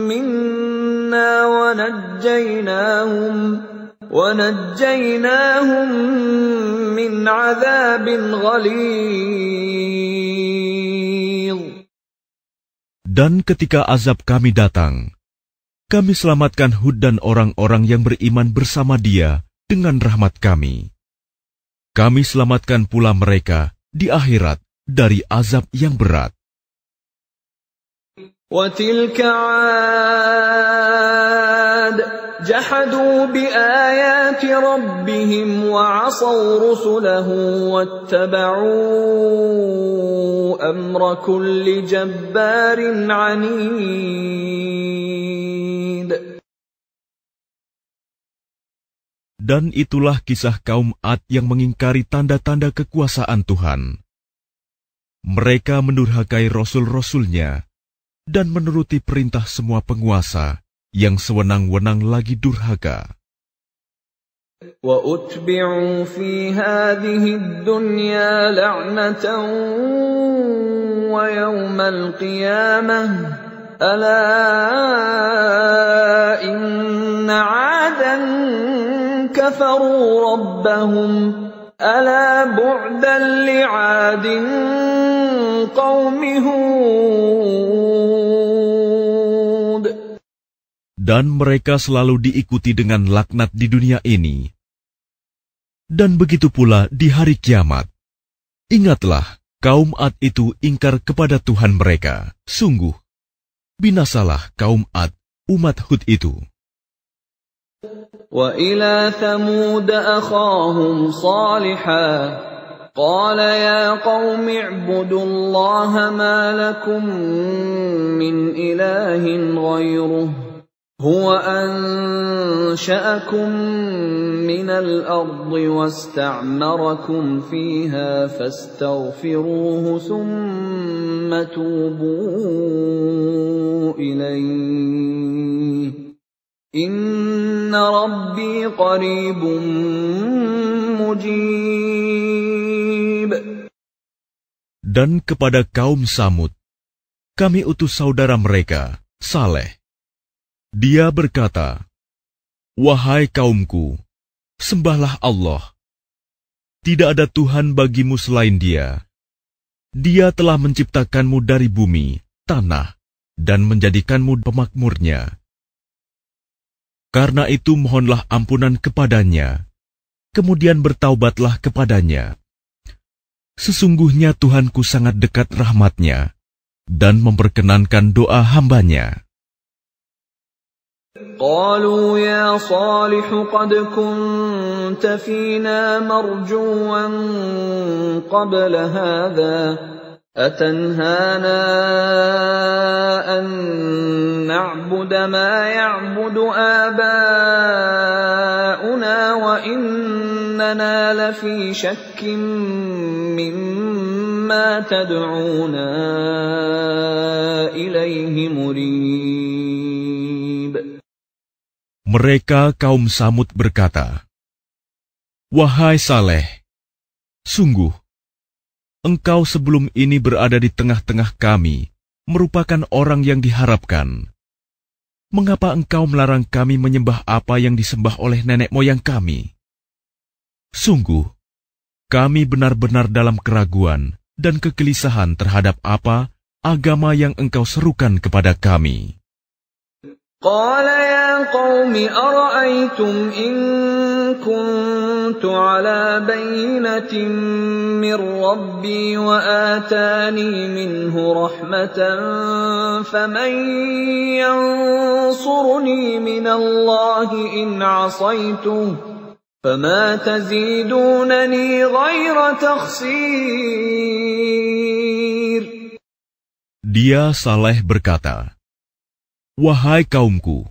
مِنَّا وَنَجَّيْنَاهُمْ مِنْ عَذَابٍ غَلِيظٍ. Dan ketika azab kami datang, kami selamatkan Hud dan orang-orang yang beriman bersama dia dengan rahmat kami. Kami selamatkan pula mereka di akhirat dari azab yang berat. وَتِلْكَ عَادٌ جَحَدُوا بِآيَاتِ رَبِّهِمْ وَعَصَوْا رُسُلَهُ وَاتَّبَعُوا أَمْرَ كُلِّ جَبَّارٍ عَنِيدٍ. Dan itulah kisah kaum Ad yang mengingkari tanda-tanda kekuasaan Tuhan. Mereka mendurhakai rasul-rasulnya dan menuruti perintah semua penguasa yang sewenang-wenang lagi durhaka. وَأُتْبِعُوا فِي هَٰذِهِ الدُّنْيَا لَعْنَةً وَيَوْمَ الْقِيَامَةِ أَلَا إِنَّ عَادًا كَفَرُوا رَبَّهُمْ أَلَا بُعْدًا لِعَادٍ قَوْمِ هُودٍ. Dan mereka selalu diikuti dengan laknat di dunia ini. Dan begitu pula di hari kiamat. Ingatlah, kaum Ad itu ingkar kepada Tuhan mereka. Sungguh, binasalah kaum Ad, umat Hud itu. وَإِلَى ثَمُودَ أَخَاهُمْ صَالِحًا قَالَ يَا قَوْمِ اعْبُدُوا اللَّهَ مَا لَكُمْ مِنْ إِلَٰهٍ غَيْرُهُ هُوَ أَنشَأَكُم مِّنَ الْأَرْضِ وَاسْتَعْمَرَكُمْ فِيهَا فَاسْتَغْفِرُوهُ ثُمَّ تُوبُوا إِلَيْهِ إِنَّ رَبِّي قَرِيبٌ مُّجِيبٌ. Dan kepada kaum Samud, kami utus saudara mereka, Saleh. Dia berkata, "Wahai kaumku, sembahlah Allah. Tidak ada Tuhan bagimu selain Dia. Dia telah menciptakanmu dari bumi, tanah, dan menjadikanmu pemakmurnya. Karena itu mohonlah ampunan kepadanya, kemudian bertaubatlah kepadanya. Sesungguhnya Tuhanku sangat dekat rahmatnya, dan memperkenankan doa hambanya." قالوا يا صالح قد كنت فينا مرجوا قبل هذا أتنهانا أن نعبد ما يعبد آباؤنا وإننا لفي شك مما تدعونا إليه مريب. Mereka kaum Samud berkata, "Wahai Saleh, sungguh, engkau sebelum ini berada di tengah-tengah kami, merupakan orang yang diharapkan. Mengapa engkau melarang kami menyembah apa yang disembah oleh nenek moyang kami? Sungguh, kami benar-benar dalam keraguan dan kegelisahan terhadap apa agama yang engkau serukan kepada kami." قال يا قوم أرأيتم إن كنت على بينة من ربي وآتاني منه رحمة فمن ينصرني من الله إن عصيته فما تزيدونني غير تخسير. Dia Saleh berkata, "Wahai kaumku,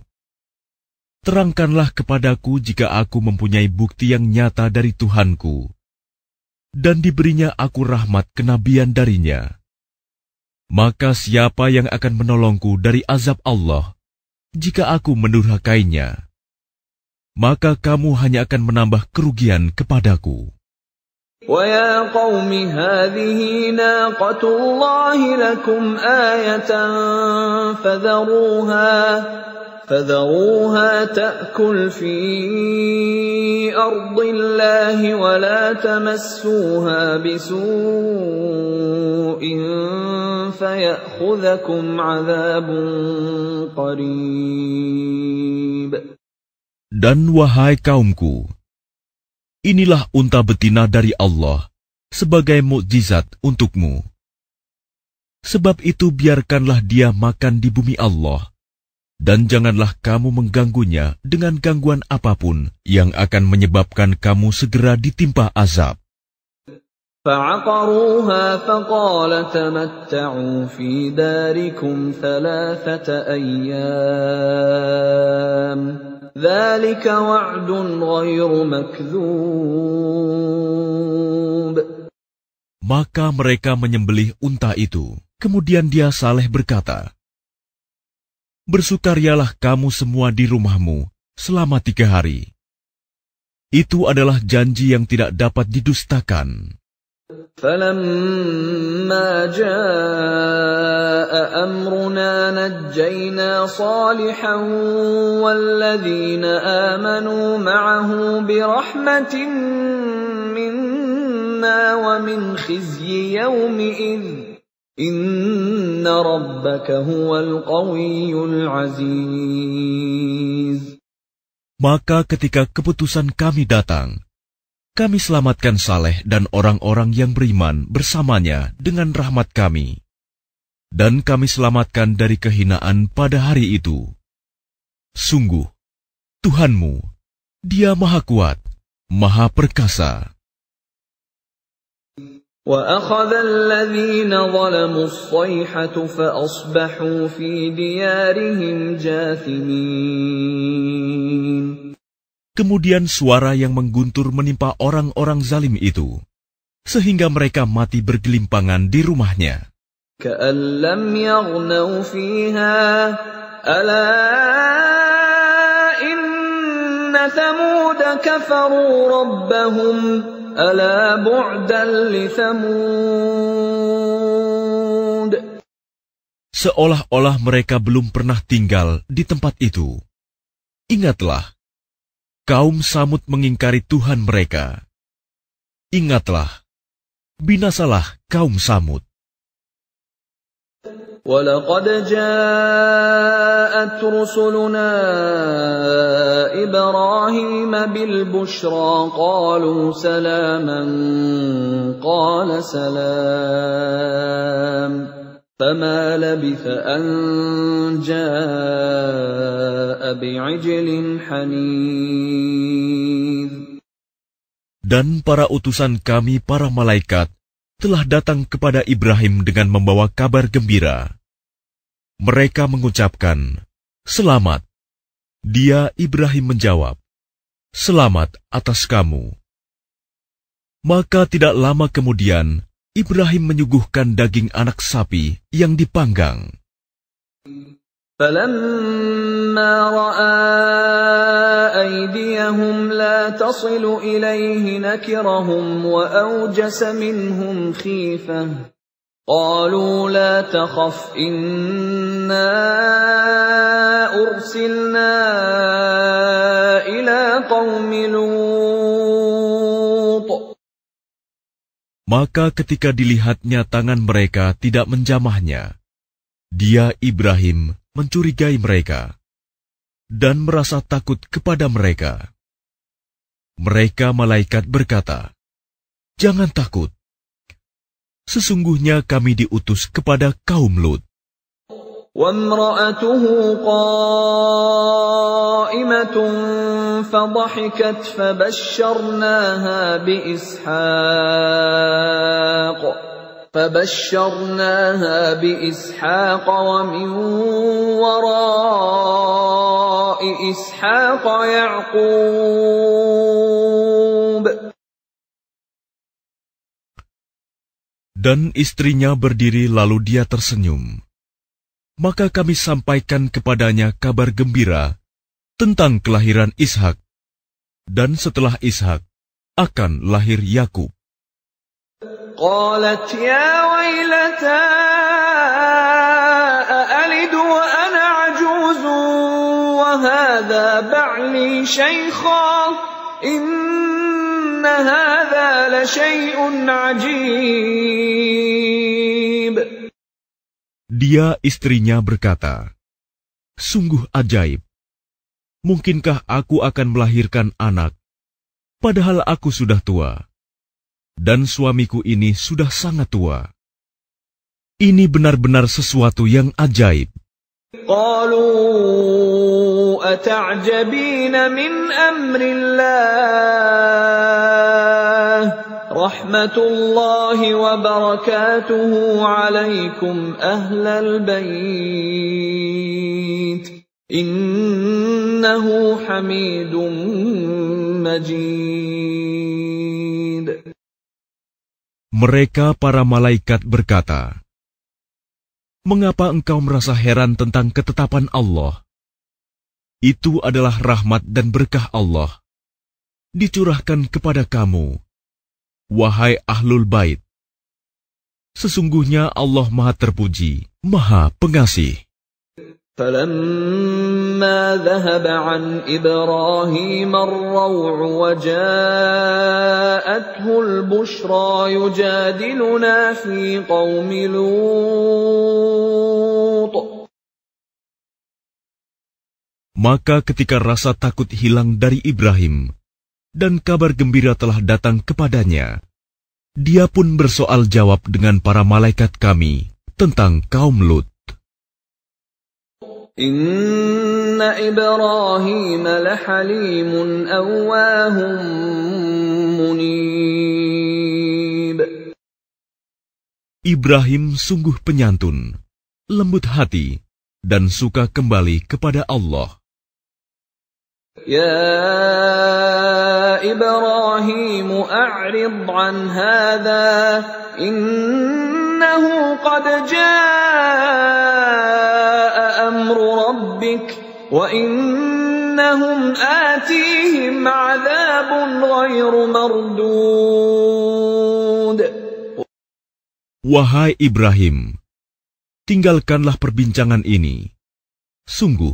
terangkanlah kepadaku jika aku mempunyai bukti yang nyata dari Tuhanku, dan diberinya aku rahmat kenabian darinya. Maka siapa yang akan menolongku dari azab Allah, jika aku mendurhakainya? Maka kamu hanya akan menambah kerugian kepadaku." وَيَا قَوْمِ هَٰذِهِ نَاقَةُ اللَّهِ لَكُمْ آيَةً فَذَرُوهَا تَأْكُلْ فِي أَرْضِ اللَّهِ وَلَا تَمَسُّوهَا بِسُوءٍ فَيَأْخُذَكُمْ عَذَابٌ قَرِيبٌ. Dan wahai kaumku, inilah unta betina dari Allah sebagai mukjizat untukmu. Sebab itu biarkanlah dia makan di bumi Allah, dan janganlah kamu mengganggunya dengan gangguan apapun yang akan menyebabkan kamu segera ditimpa azab. فَعَقَرُوهَا فَقَالَ تَمَتَّعُوا فِي دَارِكُمْ 3 أَيَّامٍ ذَلِكَ وَعْدٌ غَيْرُ مَكْذُوبٍ. Maka mereka menyembelih unta itu. Kemudian dia Saleh berkata, "Bersukarialah kamu semua di rumahmu selama 3 hari. Itu adalah janji yang tidak dapat didustakan. فَلَمَّا جَاءَ أَمْرُنَا نَجَّيْنَا صَالِحًا وَالَّذِينَ آمَنُوا مَعَهُ بِرَحْمَةٍ مِنَّا وَمِنْ خِزْيِ يَوْمِئِذٍ إِنَّ رَبَّكَ هُوَ الْقَوِيُّ الْعَزِيزُ. Maka ketika keputusan kami datang, kami selamatkan Saleh dan orang-orang yang beriman bersamanya dengan rahmat kami. Dan kami selamatkan dari kehinaan pada hari itu. Sungguh, Tuhanmu, Dia Maha Kuat, Maha Perkasa. وَأَخَذَ الَّذِينَ ظَلَمُوا الصَّيْحَةُ فَأَصْبَحُوا فِي دِيَارِهِمْ جَاثِمِينَ. Kemudian suara yang mengguntur menimpa orang-orang zalim itu, sehingga mereka mati bergelimpangan di rumahnya. كَأَن لَّمْ يَغْنَوْا فِيهَا أَلَا إِنَّ ثَمُودَ كَفَرُوا رَبَّهُمْ أَلَا بُعْدًا لِثَمُودَ. Seolah-olah mereka belum pernah tinggal di tempat itu. Ingatlah, kaum Samud mengingkari Tuhan mereka. Ingatlah, binasalah kaum Samud. وَلَقَدْ جَاءَتْ رُسُلُنَا إِبْرَاهِيمَ بِالْبُشْرَى قَالُوا سَلَامًا قَالَ سَلَامٌ فَمَا لَبِثَ أَن جَاءَ بِعِجْلٍ حَنِيذٍ. Dan para utusan kami, para malaikat, telah datang kepada Ibrahim dengan membawa kabar gembira. Mereka mengucapkan, "Selamat." Dia, Ibrahim, menjawab, "Selamat atas kamu." Maka tidak lama kemudian, Ibrahim menyuguhkan daging anak sapi yang dipanggang. فَلَمَّا رَأَىٰ أَيْدِيَهُمْ لَا تَصِلُ إِلَيْهِ نَكِرَهُمْ وَأَوْجَسَ مِنْهُمْ خِيفَةً قَالُوا لَا تَخَفْ إِنَّا أُرْسِلْنَا إِلَىٰ قَوْمِ لُوطٍ. Maka ketika dilihatnya tangan mereka tidak menjamahnya, dia, Ibrahim, mencurigai mereka dan merasa takut kepada mereka. Mereka malaikat berkata, "Jangan takut. Sesungguhnya kami diutus kepada kaum Lut." وَامْرَأَتُهُ قَائِمَةٌ فَضَحِكَتْ فَبَشَّرْنَاهَا بِإِسْحَاقَ وَمِنْ وَرَاءِ إِسْحَاقَ يَعْقُوبَ. Dan istrinya berdiri lalu dia tersenyum. Maka kami sampaikan kepadanya kabar gembira tentang kelahiran Ishak. Dan setelah Ishak akan lahir Yakub. قالت يا ويلتى أألد وأنا عجوز وهذا بعلي شيخا إن هذا لشيء عجيب. Dia, istrinya, berkata, "Sungguh ajaib. Mungkinkah aku akan melahirkan anak, padahal aku sudah tua? Dan suamiku ini sudah sangat tua. Ini benar-benar sesuatu yang ajaib." قالوا أتعجبين من أمر الله رحمة الله وبركاته عليكم أهل البيت إنه حميد مجيد. Mereka, para malaikat, berkata, "Mengapa engkau merasa heran tentang ketetapan Allah? Itu adalah rahmat dan berkah Allah. dicurahkan kepada kamu, wahai Ahlul Bait. Sesungguhnya Allah Maha Terpuji, Maha Pengasih. فَلَمَّا ذَهَبَ عَنْ إِبْرَاهِيمَ الرَّوْعُ وَجَاءَتْهُ الْبُشْرَى يُجَادِلُنَا فِي قَوْمِ لُوطٍ. Maka ketika rasa takut hilang dari Ibrahim, dan kabar gembira telah datang kepadanya, dia pun bersoal jawab dengan para malaikat kami tentang kaum Lut. Inna Ibrahim lahalimun awwahum munib. Ibrahim sungguh penyantun, lembut hati, dan suka kembali kepada Allah. Ya Ibrahim a'rid an hadha innahu qad jaa amru rabbik wa innahum atihim 'adzabun ghairu mardud. Wahai Ibrahim, tinggalkanlah perbincangan ini. Sungguh,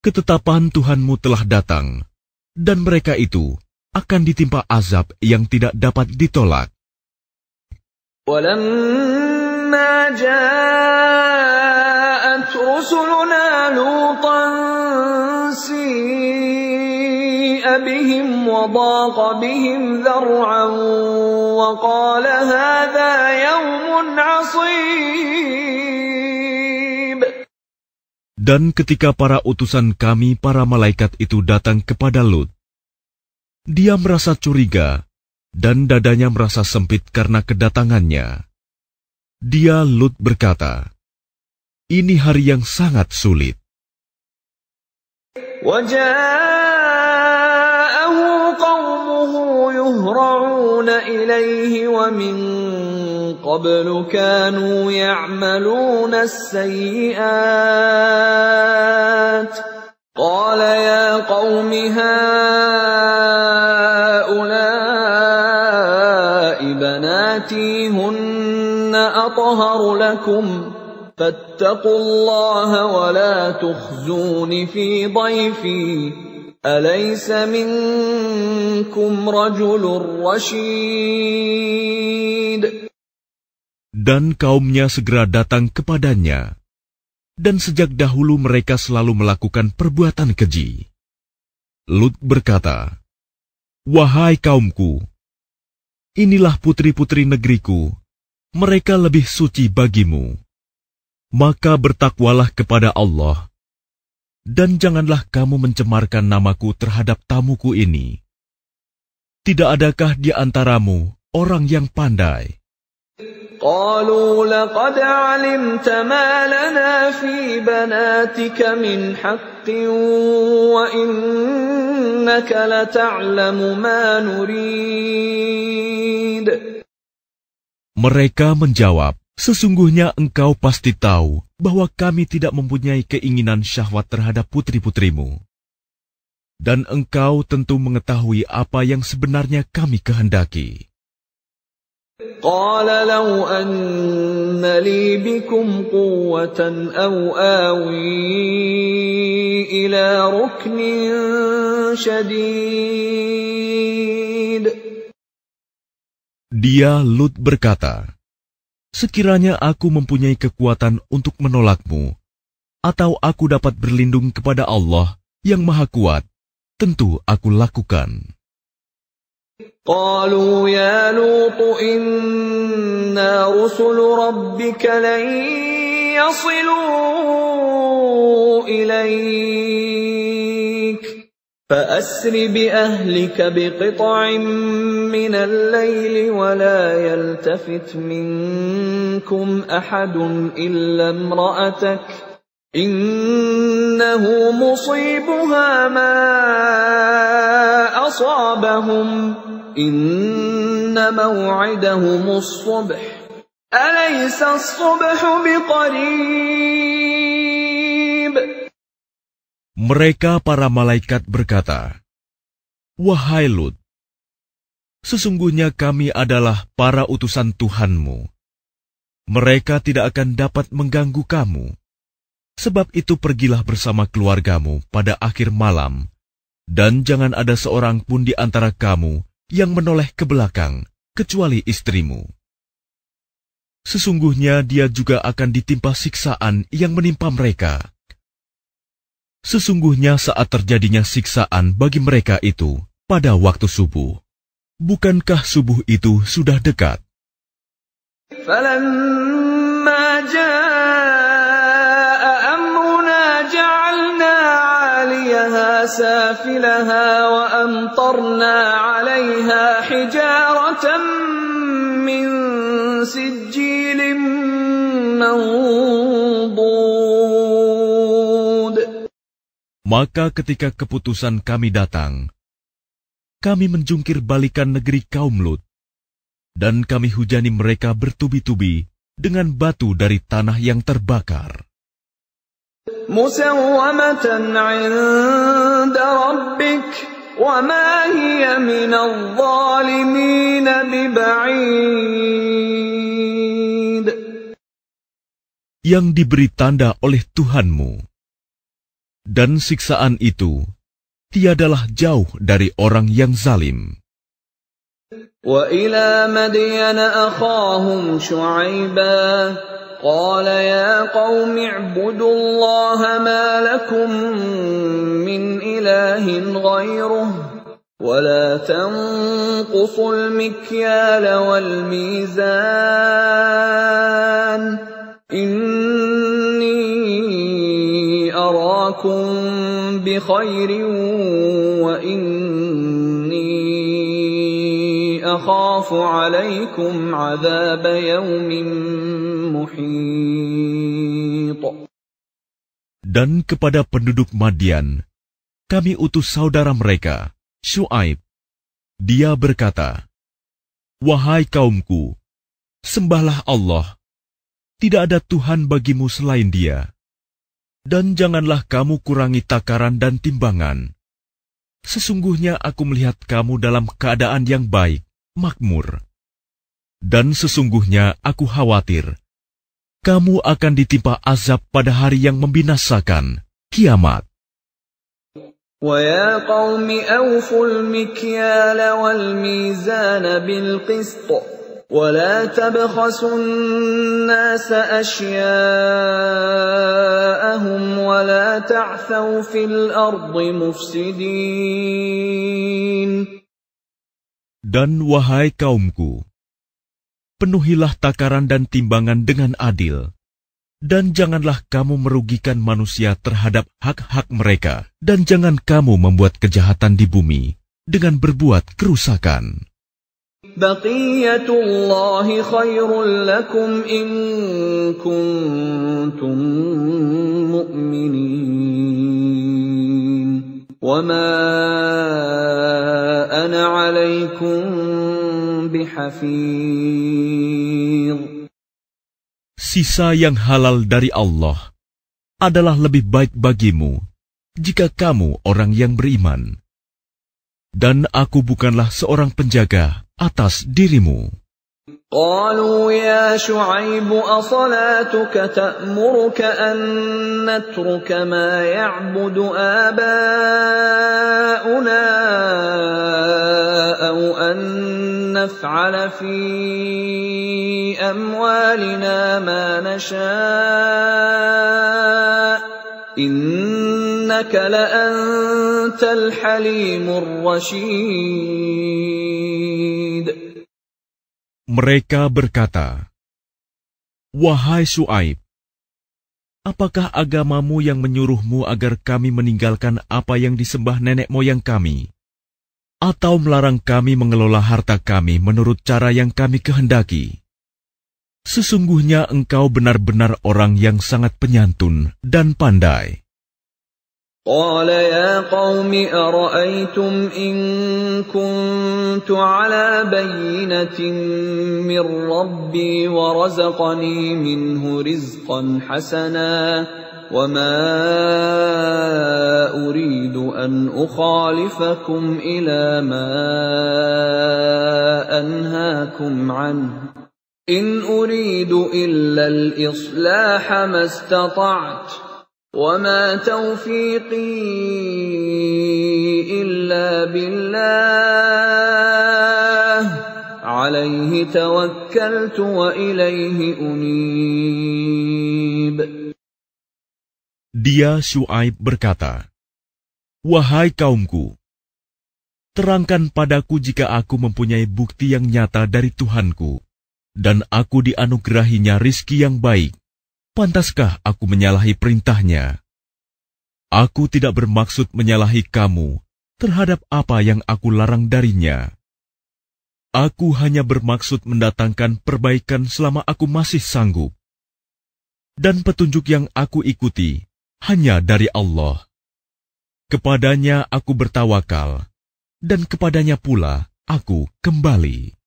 ketetapan Tuhanmu telah datang, dan mereka itu akan ditimpa azab yang tidak dapat ditolak. وَلَمَّا جَاءَتْ رُسُلُنَا لُوطًا سِيءَ بِهِمْ وَضَاقَ بِهِمْ ذَرْعًا وَقَالَ هَذَا يَوْمٌ عَصِيبٌ. Dan ketika para utusan kami, para malaikat itu datang kepada Lut, dia merasa curiga, dan dadanya merasa sempit karena kedatangannya. Dia, Lut, berkata, "Ini hari yang sangat sulit." وَجَاءَهُ قَوْمُهُ يُهْرَعُونَ إِلَيْهِ وَمِنْ قَبْلُ كَانُوا يَعْمَلُونَ السَّيِّئَاتِ قَالَ يَا قَوْمِ هَؤُلَاءِ بَنَاتِي هُنَّ أَطْهَرُ لَكُمْ فَاتَّقُوا اللَّهَ وَلَا تُخْزُونِ فِي ضَيْفِي أَلَيْسَ مِنكُمْ رَجُلٌ رَّشِيدٌ. Dan kaumnya segera datang kepadanya, dan sejak dahulu mereka selalu melakukan perbuatan keji. Lut berkata, "Wahai kaumku, inilah putri-putri negeriku, mereka lebih suci bagimu. Maka bertakwalah kepada Allah, dan janganlah kamu mencemarkan namaku terhadap tamuku ini. Tidak adakah di antaramu orang yang pandai?" قالوا لقد علمت ما لنا في بناتك من حق وإنك لتعلم ما نريد. Mereka menjawab, "Sesungguhnya engkau pasti tahu bahwa kami tidak mempunyai keinginan syahwat terhadap putri-putrimu. Dan engkau tentu mengetahui apa yang sebenarnya kami kehendaki." قال لو أن لي بكم قوة أو آوي إلى ركن شديد. Dia, Lut, berkata, "Sekiranya aku mempunyai kekuatan untuk menolakmu, atau aku dapat berlindung kepada Allah yang Maha Kuat, tentu aku lakukan." قالوا يا لوط إنا رسل ربك لن يصلوا إليك فأسر بأهلك بقطع من الليل ولا يلتفت منكم أحد إلا امرأتك إنه مصيبها ما أصابهم إن موعدهم الصبح أليس الصبح بقريب. Mereka para malaikat berkata, Wahai Lut, sesungguhnya kami adalah para utusan Tuhanmu. Mereka tidak akan dapat mengganggu kamu. Sebab itu pergilah bersama keluargamu pada akhir malam, dan jangan ada seorang pun di antara kamu yang menoleh ke belakang, kecuali istrimu. Sesungguhnya dia juga akan ditimpa siksaan yang menimpa mereka. Sesungguhnya saat terjadinya siksaan bagi mereka itu pada waktu subuh. Bukankah subuh itu sudah dekat? فَلَمَّا جَاءَ أَمْرُنَا جَعَلْنَا عَالِيَهَا سَافِلَهَا وَأَمْطَرْنَا عَلَيْهَا حِجَارَةً مِّن سِجِّيلٍ مَّنضُودٍ. Maka ketika keputusan kami datang, kami menjungkir balikan negeri kaum Lut, dan kami hujani mereka bertubi-tubi dengan batu dari tanah yang terbakar. Musawwamatan 'inda rabbik wa ma hiya minadh dhalimin biba'id. Yang diberi tanda oleh Tuhanmu, dan siksaan itu tiadalah jauh dari orang yang zalim. وَإِلَى مَدْيَنَ أَخَاهُمْ شُعَيْبًا قَالَ يَا قَوْمِ اعْبُدُوا اللَّهَ مَا لَكُمْ مِنْ إِلَٰهٍ غَيْرُهُ وَلَا تَنقُصُوا الْمِكْيَالَ وَالْمِيزَانَ إِنِّي أَرَاكُمْ بِخَيْرٍ وَإِنِّي أَخَافُ عَلَيْكُمْ عَذَابَ يَوْمٍ مُحِيطٍ. Dan kepada penduduk Madian, kami utus saudara mereka, Syuaib. Dia berkata, "Wahai kaumku, sembahlah Allah. Tidak ada Tuhan bagimu selain Dia. Dan janganlah kamu kurangi takaran dan timbangan. Sesungguhnya aku melihat kamu dalam keadaan yang baik, makmur. Dan sesungguhnya aku khawatir, kamu akan ditimpa azab pada hari yang membinasakan, kiamat." وَيَا قَوْمِ أَوْفُوا الْمِكْيَالَ وَالْمِيزَانَ بِالْقِسْطِ وَلَا تَبْخَسُوا النَّاسَ أَشْيَاءَهُمْ وَلَا تَعْثَوْا فِي الْأَرْضِ مُفْسِدِينَ. Dan wahai kaumku, penuhilah takaran dan timbangan dengan adil, dan janganlah kamu merugikan manusia terhadap hak-hak mereka, dan jangan kamu membuat kejahatan di bumi dengan berbuat kerusakan. Baqiyatullahi khairul lakum in kuntum mu'minin. Wa ma ana 'alaikum bihafidh. Sisa yang halal dari Allah adalah lebih baik bagimu jika kamu orang yang beriman. Dan aku bukanlah seorang penjaga atas dirimu. قالوا يا شعيب أصلاتك تأمرك أن نترك ما يعبد آباؤنا أو أن نفعل في أموالنا ما نشاء إنك لأنت الحليم الرشيد. Mereka berkata, "Wahai Syuaib, apakah agamamu yang menyuruhmu agar kami meninggalkan apa yang disembah nenek moyang kami, atau melarang kami mengelola harta kami menurut cara yang kami kehendaki? Sesungguhnya engkau benar-benar orang yang sangat penyantun dan pandai." قال يا قوم أرأيتم إن كنت على بينة من ربي ورزقني منه رزقا حسنا وَمَا أُرِيدُ أَنْ أُخَالِفَكُمْ إِلَى مَا أَنْهَاكُمْ عَنْهُ إِنْ أُرِيدُ إِلَّا الْإِصْلَاحَ مَا اسْتَطَعْتُ وَمَا تَوْفِيقِي إِلَّا بِاللَّهِ عَلَيْهِ تَوَكَّلْتُ وَإِلَيْهِ أُنِيبُ. Dia Syuaib berkata, "Wahai kaumku, terangkan padaku jika aku mempunyai bukti yang nyata dari Tuhanku, dan aku dianugerahinya rizki yang baik. Pantaskah aku menyalahi perintahnya? Aku tidak bermaksud menyalahi kamu terhadap apa yang aku larang darinya. Aku hanya bermaksud mendatangkan perbaikan selama aku masih sanggup. Dan petunjuk yang aku ikuti hanya dari Allah. Kepadanya aku bertawakal, dan kepadanya pula aku kembali."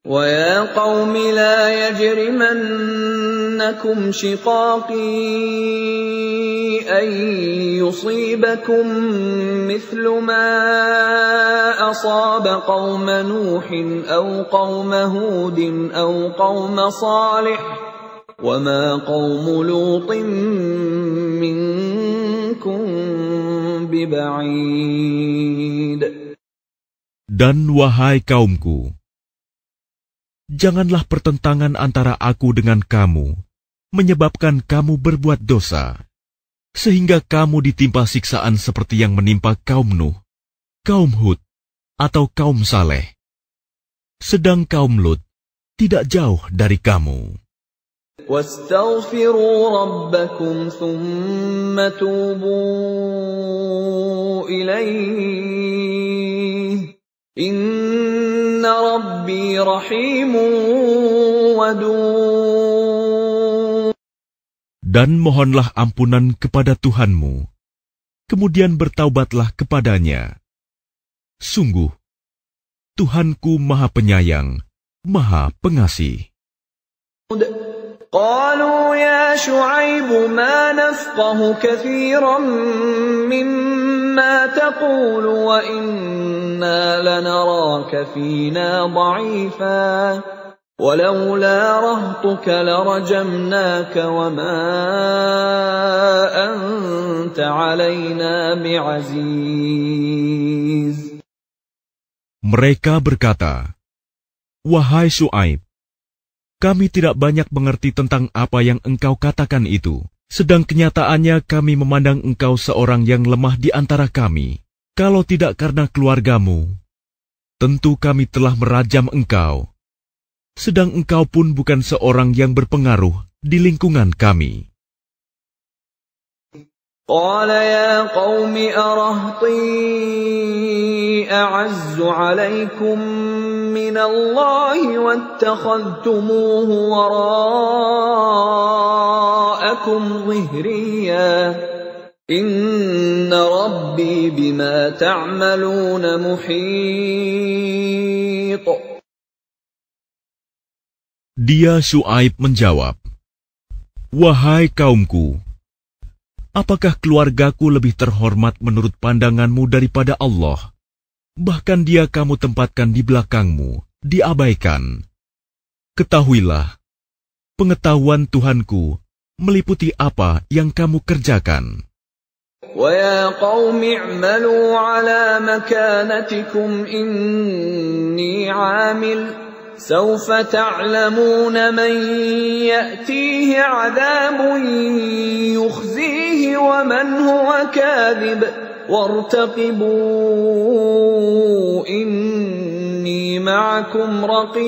وَيَا قَوْمِ لَا يَجْرِمَنَّكُمْ شِقَاقِي أَن يُصِيبَكُم مِّثْلُ مَا أَصَابَ قَوْمَ نُوحٍ أَوْ قَوْمَ هُودٍ أَوْ قَوْمَ صَالِحٍ وَمَا قَوْمُ لُوطٍ مِّنكُم بِبَعِيدٍ. Dan wahai kaumku, janganlah pertentangan antara aku dengan kamu menyebabkan kamu berbuat dosa, sehingga kamu ditimpa siksaan seperti yang menimpa kaum Nuh, kaum Hud, atau kaum Saleh. Sedang kaum Lut tidak jauh dari kamu. وَاسْتَغْفِرُوا رَبَّكُمْ ثُمَّ تُوبُوا إِلَيْهِ إِنَّ رَبِّي رَحِيمٌ وَدُودٌ. Dan mohonlah ampunan kepada Tuhanmu, kemudian bertaubatlah kepadanya. Sungguh, Tuhanku Maha Penyayang, Maha Pengasih. قالوا يا شعيب ما نفقه كثيرا مما تقول وإنا لنراك فينا ضعيفا ولولا رهطك لرجمناك وما أنت علينا بعزيز. Mereka berkata, "Wahai Syuaib, kami tidak banyak mengerti tentang apa yang engkau katakan itu. Sedang kenyataannya kami memandang engkau seorang yang lemah di antara kami. Kalau tidak karena keluargamu, tentu kami telah merajam engkau. Sedang engkau pun bukan seorang yang berpengaruh di lingkungan kami." قال يا قوم أرهطي أعز عليكم من الله واتخذتموه وراءكم ظهريا إن ربي بما تعملون محيط. Dia Syuaib menjawab, "Wahai kaumku, apakah keluargaku lebih terhormat menurut pandanganmu daripada Allah? Bahkan dia kamu tempatkan di belakangmu, diabaikan. Ketahuilah, pengetahuan Tuhanku meliputi apa yang kamu kerjakan." وَيَا قَوْمِ اعْمَلُوا عَلَى مَكَانَتِكُمْ إِنِّي عَامِلٌ سَوْفَ تَعْلَمُونَ مَنْ يَأْتِيهِ عَذَابٌ يُخْزِيهِ وَمَنْ هُوَ كَاذِبٌ وَارْتَقِبُوا إِنِّي مَعَكُمْ رَقِيبٌ.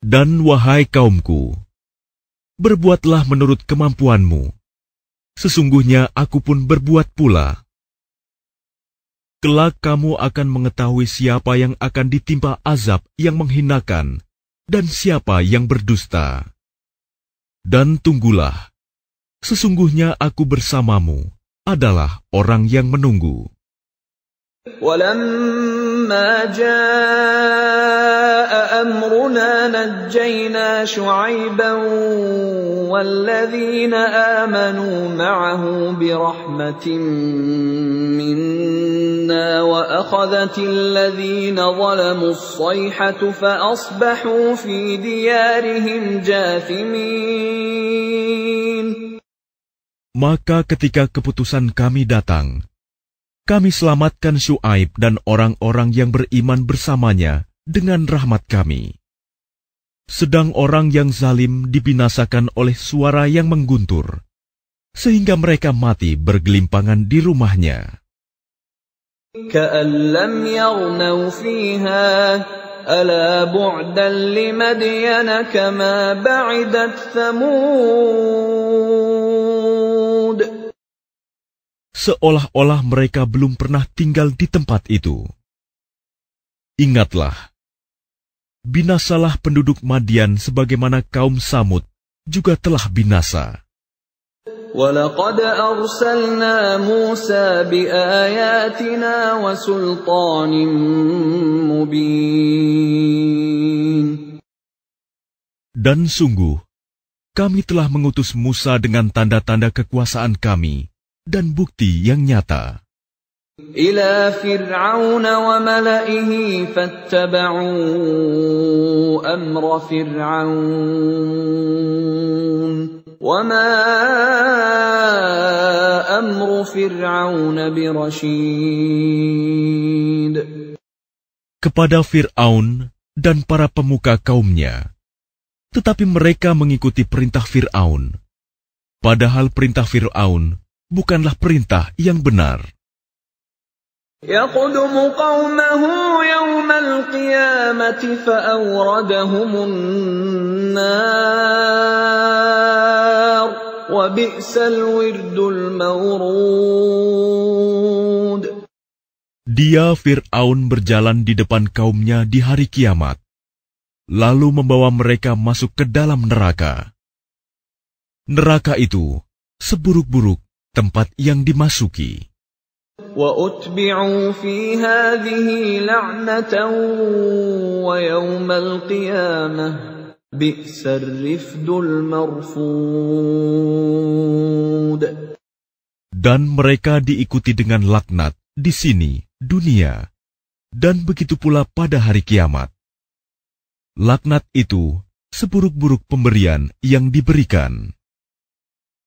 Dan wahai kaumku, berbuatlah menurut kemampuanmu. Sesungguhnya aku pun berbuat pula. Kelak kamu akan mengetahui siapa yang akan ditimpa azab yang menghinakan dan siapa yang berdusta. Dan tunggulah, sesungguhnya aku bersamamu adalah orang yang menunggu. وَلَمَّا جَاءَ أمرنا نجينا شعيبا والذين آمنوا معه برحمة منا وأخذت الذين ظلموا الصيحة فأصبحوا في ديارهم جاثمين. Maka ketika keputusan kami datang, kami selamatkan Syuaib dan orang-orang yang beriman bersamanya dengan rahmat kami. Sedang orang yang zalim dibinasakan oleh suara yang mengguntur, sehingga mereka mati bergelimpangan di rumahnya. كَأَن لَّمْ يَغْنَوْا فِيهَا أَلَا بُعْدًا لِّمَدْيَنَ كَمَا بَعِدَتْ ثَمُودُ. Seolah-olah mereka belum pernah tinggal di tempat itu. Ingatlah, binasalah penduduk Madian sebagaimana kaum Samud juga telah binasa. وَلَقَدْ أَرْسَلْنَا مُوسَى بِآيَاتِنَا وَسُلْطَانٍ مُبِينٍ. Dan sungguh, kami telah mengutus Musa dengan tanda-tanda kekuasaan kami dan bukti yang nyata. إِلَى فِرْعَوْنَ وَمَلَئِهِ فَاتَّبَعُوا أَمْرَ فِرْعَوْنَ وَمَا أَمْرُ فِرْعَوْنَ بِرَشِيدٍ. Kepada Fir'aun dan para pemuka kaumnya, tetapi mereka mengikuti perintah Fir'aun, padahal perintah Fir'aun bukanlah perintah yang benar. يَقْدُمُ قَوْمَهُ يَوْمَ الْقِيَامَةِ فَأَوْرَدَهُمُ النَّارَ وَبِئْسَ الْوِرْدُ الْمَوْرُودُ. Dia Fir'aun berjalan di depan kaumnya di hari kiamat, lalu membawa mereka masuk ke dalam neraka. Neraka itu seburuk-buruk tempat yang dimasuki. وَأُتْبِعُوا فِي هَذِهِ لَعْنَةً وَيَوْمَ الْقِيَامَةِ بِئْسَ الرِّفْدُ الْمَرْفُودُ. Dan mereka diikuti dengan laknat di sini, dunia, dan begitu pula pada hari kiamat. Laknat itu seburuk-buruk pemberian yang diberikan.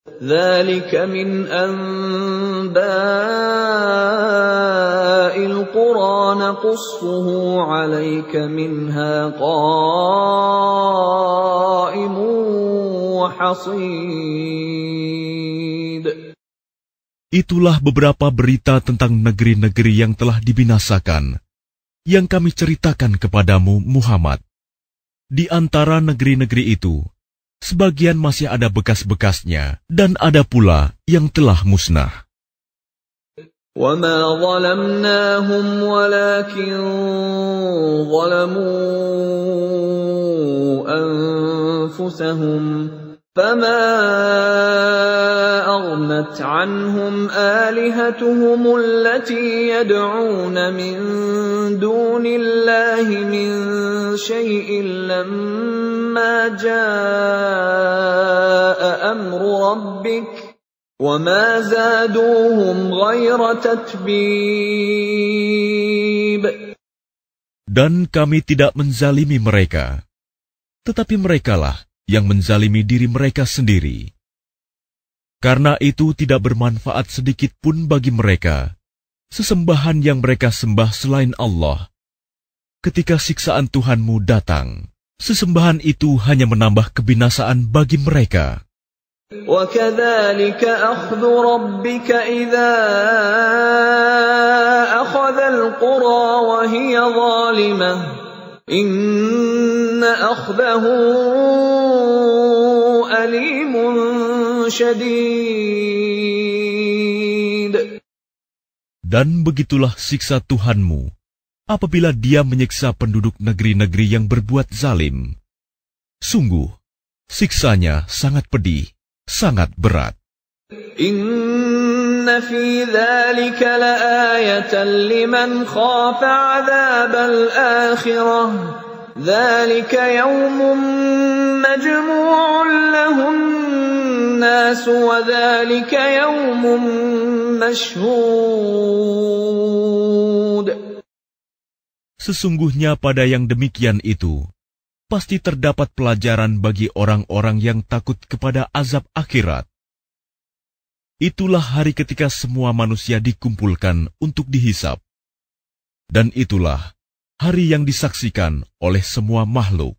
ذَلِكَ مِنْ أَنْبَاءِ الْقُرَى نَقُصُّهُ عَلَيْكَ مِنْهَا قَائِمٌ وَحَصِيدٌ. Itulah beberapa berita tentang negeri-negeri yang telah dibinasakan, yang kami ceritakan kepadamu, Muhammad. Di antara negeri-negeri itu, sebagian masih ada bekas-bekasnya, dan ada pula yang telah musnah. وَمَا ظَلَمْنَاهُمْ وَلَكِنْ ظَلَمُوا أَنفُسَهُمْ فَمَا أَغْنَتْ عَنْهُمْ آلِهَتُهُمُ الَّتِي يَدْعُونَ مِنْ دُونِ اللَّهِ مِنْ شَيْءٍ لَمَّا جَاءَ أَمْرُ رَبِّكَ وَمَا زَادُوهُمْ غَيْرَ تَتْبِيبٍ. Dan kami tidak menzalimi mereka, tetapi merekalah yang menzalimi diri mereka sendiri. Karena itu tidak bermanfaat sedikit pun bagi mereka sesembahan yang mereka sembah selain Allah. Ketika siksaan Tuhanmu datang, sesembahan itu hanya menambah kebinasaan bagi mereka. وَكَذَلِكَ أَخْذُ رَبِّكَ إِذَا أَخَذَ الْقُرَى وَهِيَ ظَالِمَةٌ إِنَّ أَخْذَهُ أَلِيمٌ شَدِيدٌ. Dan begitulah siksa Tuhanmu apabila Dia menyiksa penduduk negeri-negeri yang berbuat zalim. Sungguh, siksanya sangat pedih, sangat berat. إِنَّ فِي ذَلِكَ لَآيَةً لِمَنْ خَافَ عَذَابَ الْآخِرَةِ ذلك يوم مجموع له الناس وذلك يوم مشهود. Sesungguhnya pada yang demikian itu, pasti terdapat pelajaran bagi orang-orang yang takut kepada azab akhirat. Itulah hari ketika semua manusia dikumpulkan untuk dihisab. Dan itulah hari yang disaksikan oleh semua makhluk.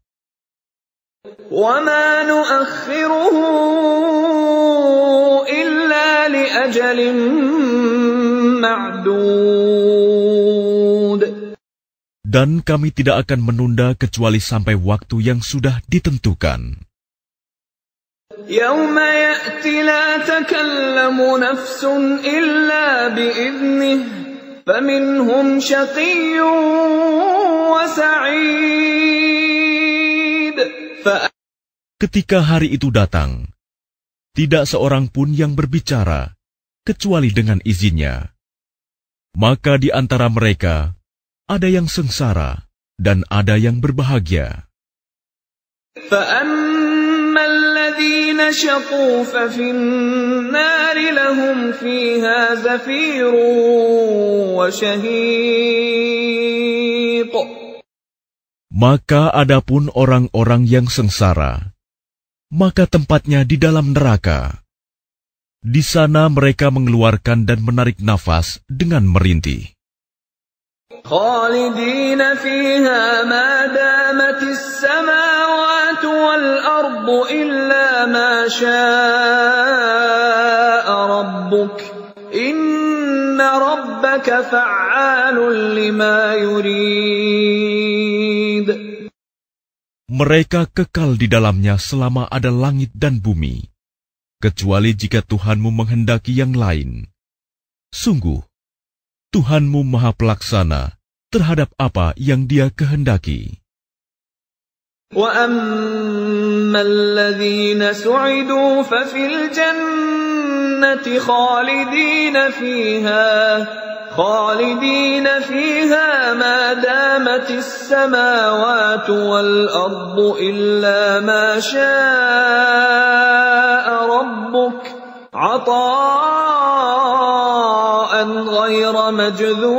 وَمَا نُؤَخِّرُهُ إِلَّا لِأَجَلٍ مَّعْدُودٍ. Dan kami tidak akan menunda kecuali sampai waktu yang sudah ditentukan. يَوْمَ يَأْتِ لَا تَكَلَّمُ نَفْسٌ إِلَّا بِإِذْنِهِ فَمِنْهُمْ شَقِيٌّ وَسَعِيدٌ. Ketika hari itu datang, tidak seorang pun yang berbicara kecuali dengan izinnya. Maka di antara mereka ada yang sengsara dan ada yang berbahagia. فَأَمَّا الَّذِينَ شَقُوا فَفِي النَّارِ لَهُمْ فِيهَا زَفِيرٌ وَشَهِيقٌ. Maka adapun orang-orang yang sengsara, maka tempatnya di dalam neraka. Di sana mereka mengeluarkan dan menarik nafas dengan merintih. خَالِدِينَ فِيهَا مَا دَامَتِ السَّمَاوَاتُ وَالْأَرْضُ إِلَّا مَا شَاءَ رَبُّكَ إِنَّ رَبَّكَ فَعَّالٌ لِمَا يُرِيدُ. Mereka kekal di dalamnya selama ada langit dan bumi, kecuali jika Tuhanmu menghendaki yang lain. Sungguh, Tuhanmu Maha Pelaksana terhadap apa yang Dia kehendaki. وَأَمَّا الَّذِينَ سُعِدُوا فَفِي الْجَنَّةِ خَالِدِينَ فِيهَا مَا دَامَتِ السَّمَاوَاتُ وَالْأَرْضُ إِلَّا مَا شَاءَ رَبُّكَ عَطَاءً غَيْرَ مَجْذُوذٍ.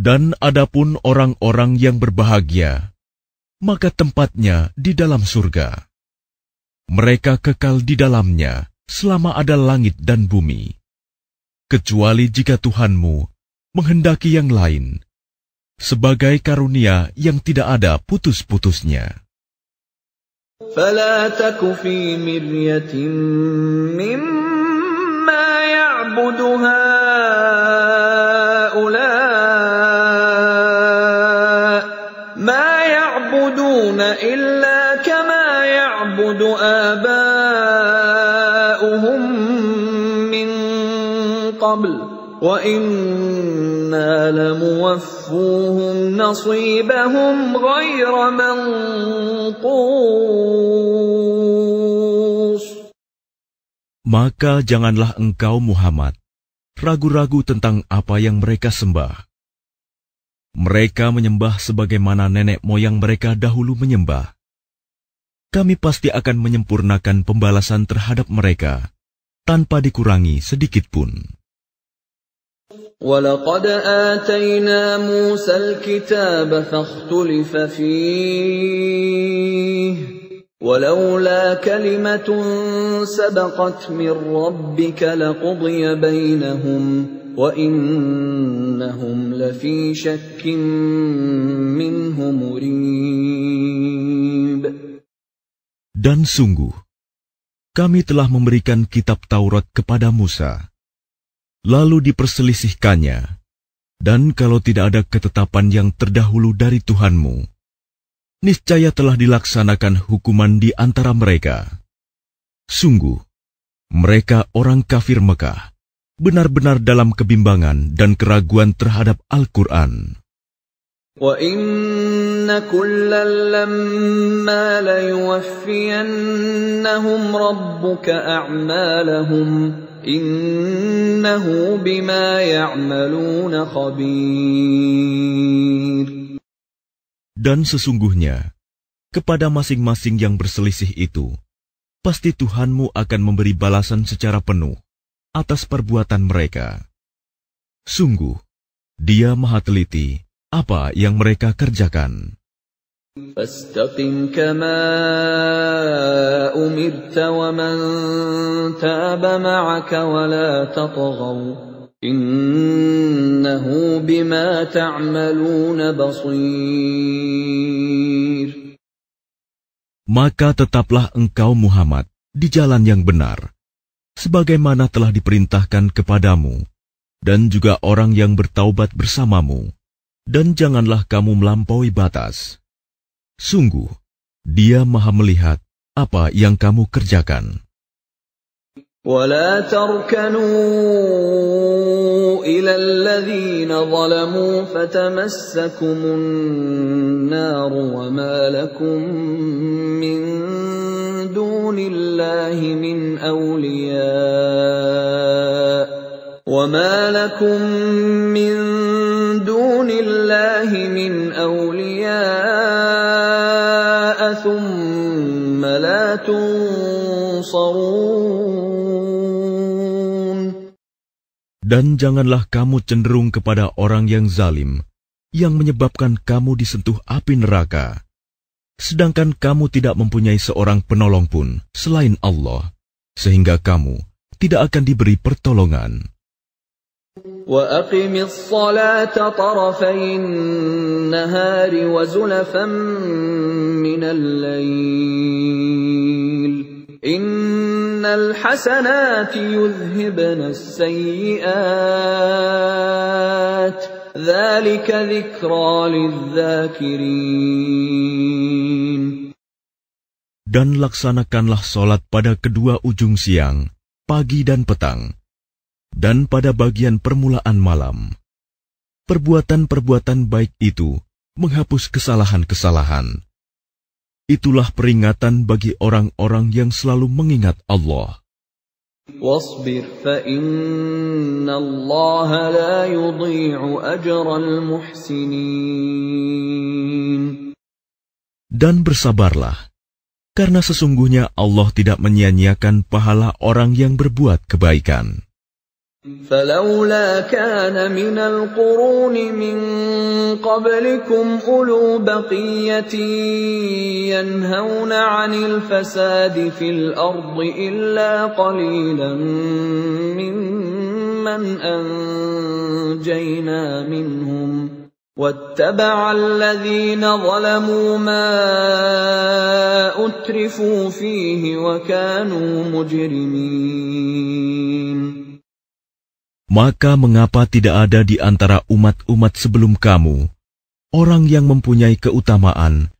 Dan adapun orang-orang yang berbahagia, maka tempatnya di dalam surga. Mereka kekal di dalamnya selama ada langit dan bumi, kecuali jika Tuhanmu menghendaki yang lain, sebagai karunia yang tidak ada putus-putusnya. فَلَا تَكُ فِي مِرْيَةٍ مِّمَّا يَعْبُدُ هَٰؤُلَاءِ مَا يَعْبُدُونَ إِلَّا كَمَا يَعْبُدُ آبَاؤُهُم مِّن قَبْلُ وَإِنَّا لَمُوَفُّوهُمْ نَصِيبَهُمْ غَيْرَ مَنقُوصٍ. Maka janganlah engkau Muhammad ragu-ragu tentang apa yang mereka sembah. Mereka menyembah sebagaimana nenek moyang mereka dahulu menyembah. Kami pasti akan menyempurnakan pembalasan terhadap mereka tanpa dikurangi sedikitpun. وَلَقَدْ آتَيْنَا مُوسَى الْكِتَابَ فَاخْتُلِفَ فِيهِ وَلَوْلَا كَلِمَةٌ سَبَقَتْ مِنْ رَبِّكَ لَقُضِيَ بَيْنَهُمْ وَإِنَّهُمْ لَفِي شَكٍّ مِّنْهُ مُرِيبٍ. Dan sungguh, kami telah memberikan kitab Taurat kepada Musa, lalu diperselisihkannya, dan kalau tidak ada ketetapan yang terdahulu dari Tuhanmu, niscaya telah dilaksanakan hukuman di antara mereka. Sungguh, mereka orang kafir Mekah, benar-benar dalam kebimbangan dan keraguan terhadap Al-Quran. وَإِنَّ كلا لما ليوفينهم ربك أعمالهم إنه بما يعملون خبير. Dan sesungguhnya, kepada masing-masing yang berselisih itu, pasti Tuhanmu akan memberi balasan secara penuh atas perbuatan mereka. Sungguh, Dia Maha Teliti apa yang mereka kerjakan. فاستقم كما أمرت ومن تاب معك ولا تطغوا إنه بما تعملون بصير. Maka tetaplah engkau Muhammad di jalan yang benar, sebagaimana telah diperintahkan kepadamu, dan juga orang yang bertaubat bersamamu, dan janganlah kamu melampaui batas. Sungguh, Dia Maha melihat apa yang kamu kerjakan. ولا تركنوا إلى الذين ظلموا فتمسكم النار وما لكم من دون الله من أولياء ثم لا تنصرون. Dan janganlah kamu cenderung kepada orang yang zalim, yang menyebabkan kamu disentuh api neraka, sedangkan kamu tidak mempunyai seorang penolong pun selain Allah, sehingga kamu tidak akan diberi pertolongan. وَأَقِمِ الصَّلَاةَ طَرَفَيِ النَّهَارِ وَزُلَفًا مِّنَ اللَّيْلِ إِنَّ الْحَسَنَاتِ يُذْهِبْنَ السَّيِّئَاتِ ذَلِكَ ذِكْرَى لِلذَّاكِرِينَ. Dan laksanakanlah solat pada kedua ujung siang, pagi dan petang, dan pada bagian permulaan malam. Perbuatan-perbuatan baik itu menghapus kesalahan-kesalahan. Itulah peringatan bagi orang-orang yang selalu mengingat Allah. وَاصْبِرْ فَإِنَّ اللَّهَ لَا يُضِيعُ أَجْرَ الْمُحْسِنِينَ. Dan bersabarlah, karena sesungguhnya Allah tidak menyia-nyiakan pahala orang yang berbuat kebaikan. فَلَوْلَا كَانَ مِنَ الْقُرُونِ مِنْ قَبْلِكُمْ أُولُو بَقِيَّةٍ يَنْهَوْنَ عَنِ الْفَسَادِ فِي الْأَرْضِ إِلَّا قَلِيلًا مِّمَّنْ أَنْجَيْنَا مِنْهُمْ وَاتَّبَعَ الَّذِينَ ظَلَمُوا مَا أُتْرِفُوا فِيهِ وَكَانُوا مُجْرِمِينَ. Maka mengapa tidak ada di antara umat-umat sebelum kamu orang yang mempunyai keutamaan,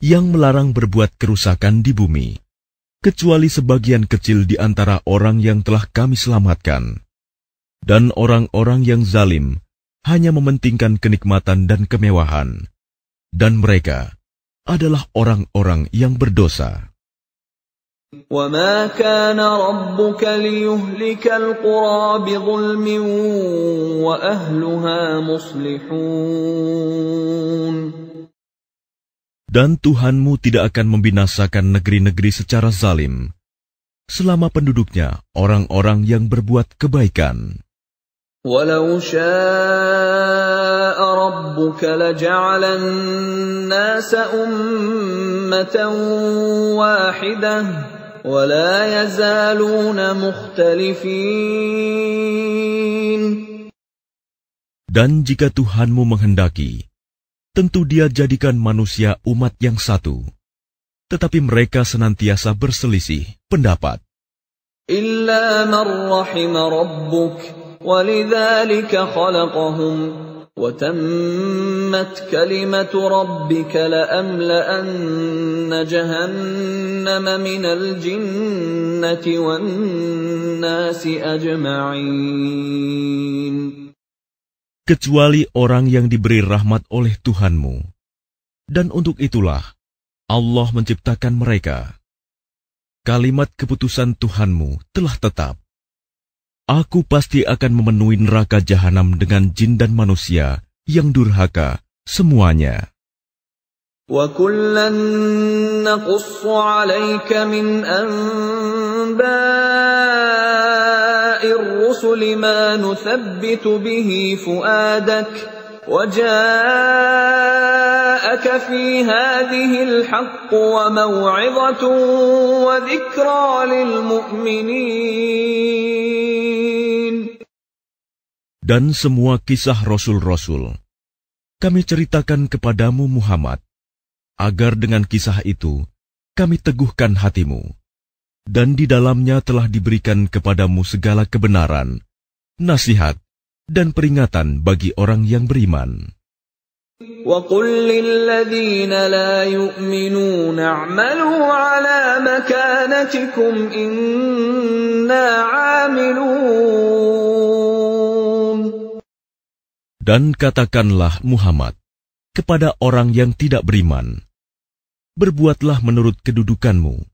yang melarang berbuat kerusakan di bumi, kecuali sebagian kecil di antara orang yang telah kami selamatkan. Dan orang-orang yang zalim hanya mementingkan kenikmatan dan kemewahan, dan mereka adalah orang-orang yang berdosa. وَمَا كَانَ رَبُّكَ لِيُهْلِكَ الْقُرَى بِظُلْمٍ وَأَهْلُهَا مُصْلِحُونَ. Dan Tuhanmu tidak akan membinasakan negeri-negeri secara zalim, selama penduduknya orang-orang yang berbuat kebaikan. وَلَوْ شَاءَ رَبُّكَ لَجَعَلَ النَّاسَ أُمَّةً وَاحِدَةً وَلَا يَزَالُونَ مُخْتَلِفِينَ. Dan jika Tuhanmu menghendaki, tentu Dia jadikan manusia umat yang satu, tetapi mereka senantiasa berselisih pendapat. إِلَّا مَنْ رَحِمَ رَبُّكَ وَلِذَلِكَ خَلَقَهُمْ وَتَمَّتْ كَلِمَةُ رَبِّكَ لَأَمْلَأَنَّ جَهَنَّمَ مِنَ الْجِنَّةِ وَالنَّاسِ أَجْمَعِينَ. Kecuali orang yang diberi rahmat oleh Tuhanmu, Dan untuk itulah Allah menciptakan mereka. Kalimat keputusan Tuhanmu telah tetap. Aku pasti akan memenuhi neraka jahanam dengan jin dan manusia yang durhaka semuanya. وَكُلًّا نَّقُصُّ عَلَيْكَ مِنْ أَنبَاءِ الرُّسُلِ مَا نُثَبِّتُ بِهِ فُؤَادَكَ وَجَاءَكَ فِي هَٰذِهِ الْحَقُّ وَمَوْعِظَةٌ وَذِكْرَىٰ لِلْمُؤْمِنِينَ. Dan semua kisah Rasul-Rasul kami ceritakan kepadamu Muhammad, agar dengan kisah itu kami teguhkan hatimu, dan di dalamnya telah diberikan kepadamu segala kebenaran, nasihat, dan peringatan bagi orang yang beriman. وَقُلْ لِلَّذِينَ لَا يُؤْمِنُونَ اعْمَلُوا عَلَى مَكَانَتِكُمْ إِنَّا عَامِلُونَ. Dan katakanlah Muhammad kepada orang yang tidak beriman, berbuatlah menurut kedudukanmu.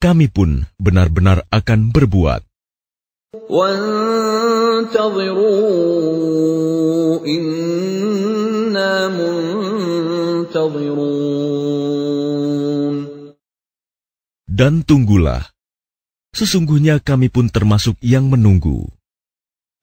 Kami pun benar-benar akan berbuat. وَانْتَظِرُوا إِنَّا مُنْتَظِرُونَ. Dan tunggulah, sesungguhnya kami pun termasuk yang menunggu.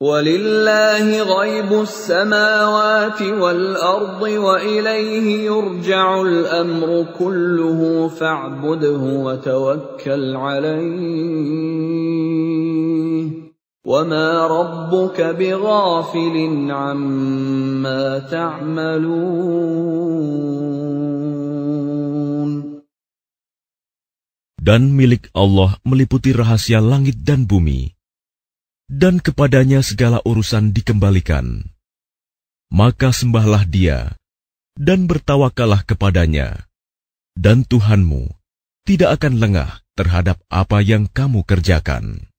وَلِلَّهِ غَيْبُ السَّمَاوَاتِ وَالْأَرْضِ وَإِلَيْهِ يُرْجَعُ الْأَمْرُ كُلُّهُ فَاعْبُدْهُ وَتَوَكَّلْ عَلَيْهِ وَمَا رَبُّكَ بِغَافِلٍ عَمَّا تَعْمَلُونَ. Dan milik Allah meliputi rahasia langit dan bumi, dan kepadanya segala urusan dikembalikan. Maka sembahlah Dia, dan bertawakallah kepadanya, dan Tuhanmu tidak akan lengah terhadap apa yang kamu kerjakan.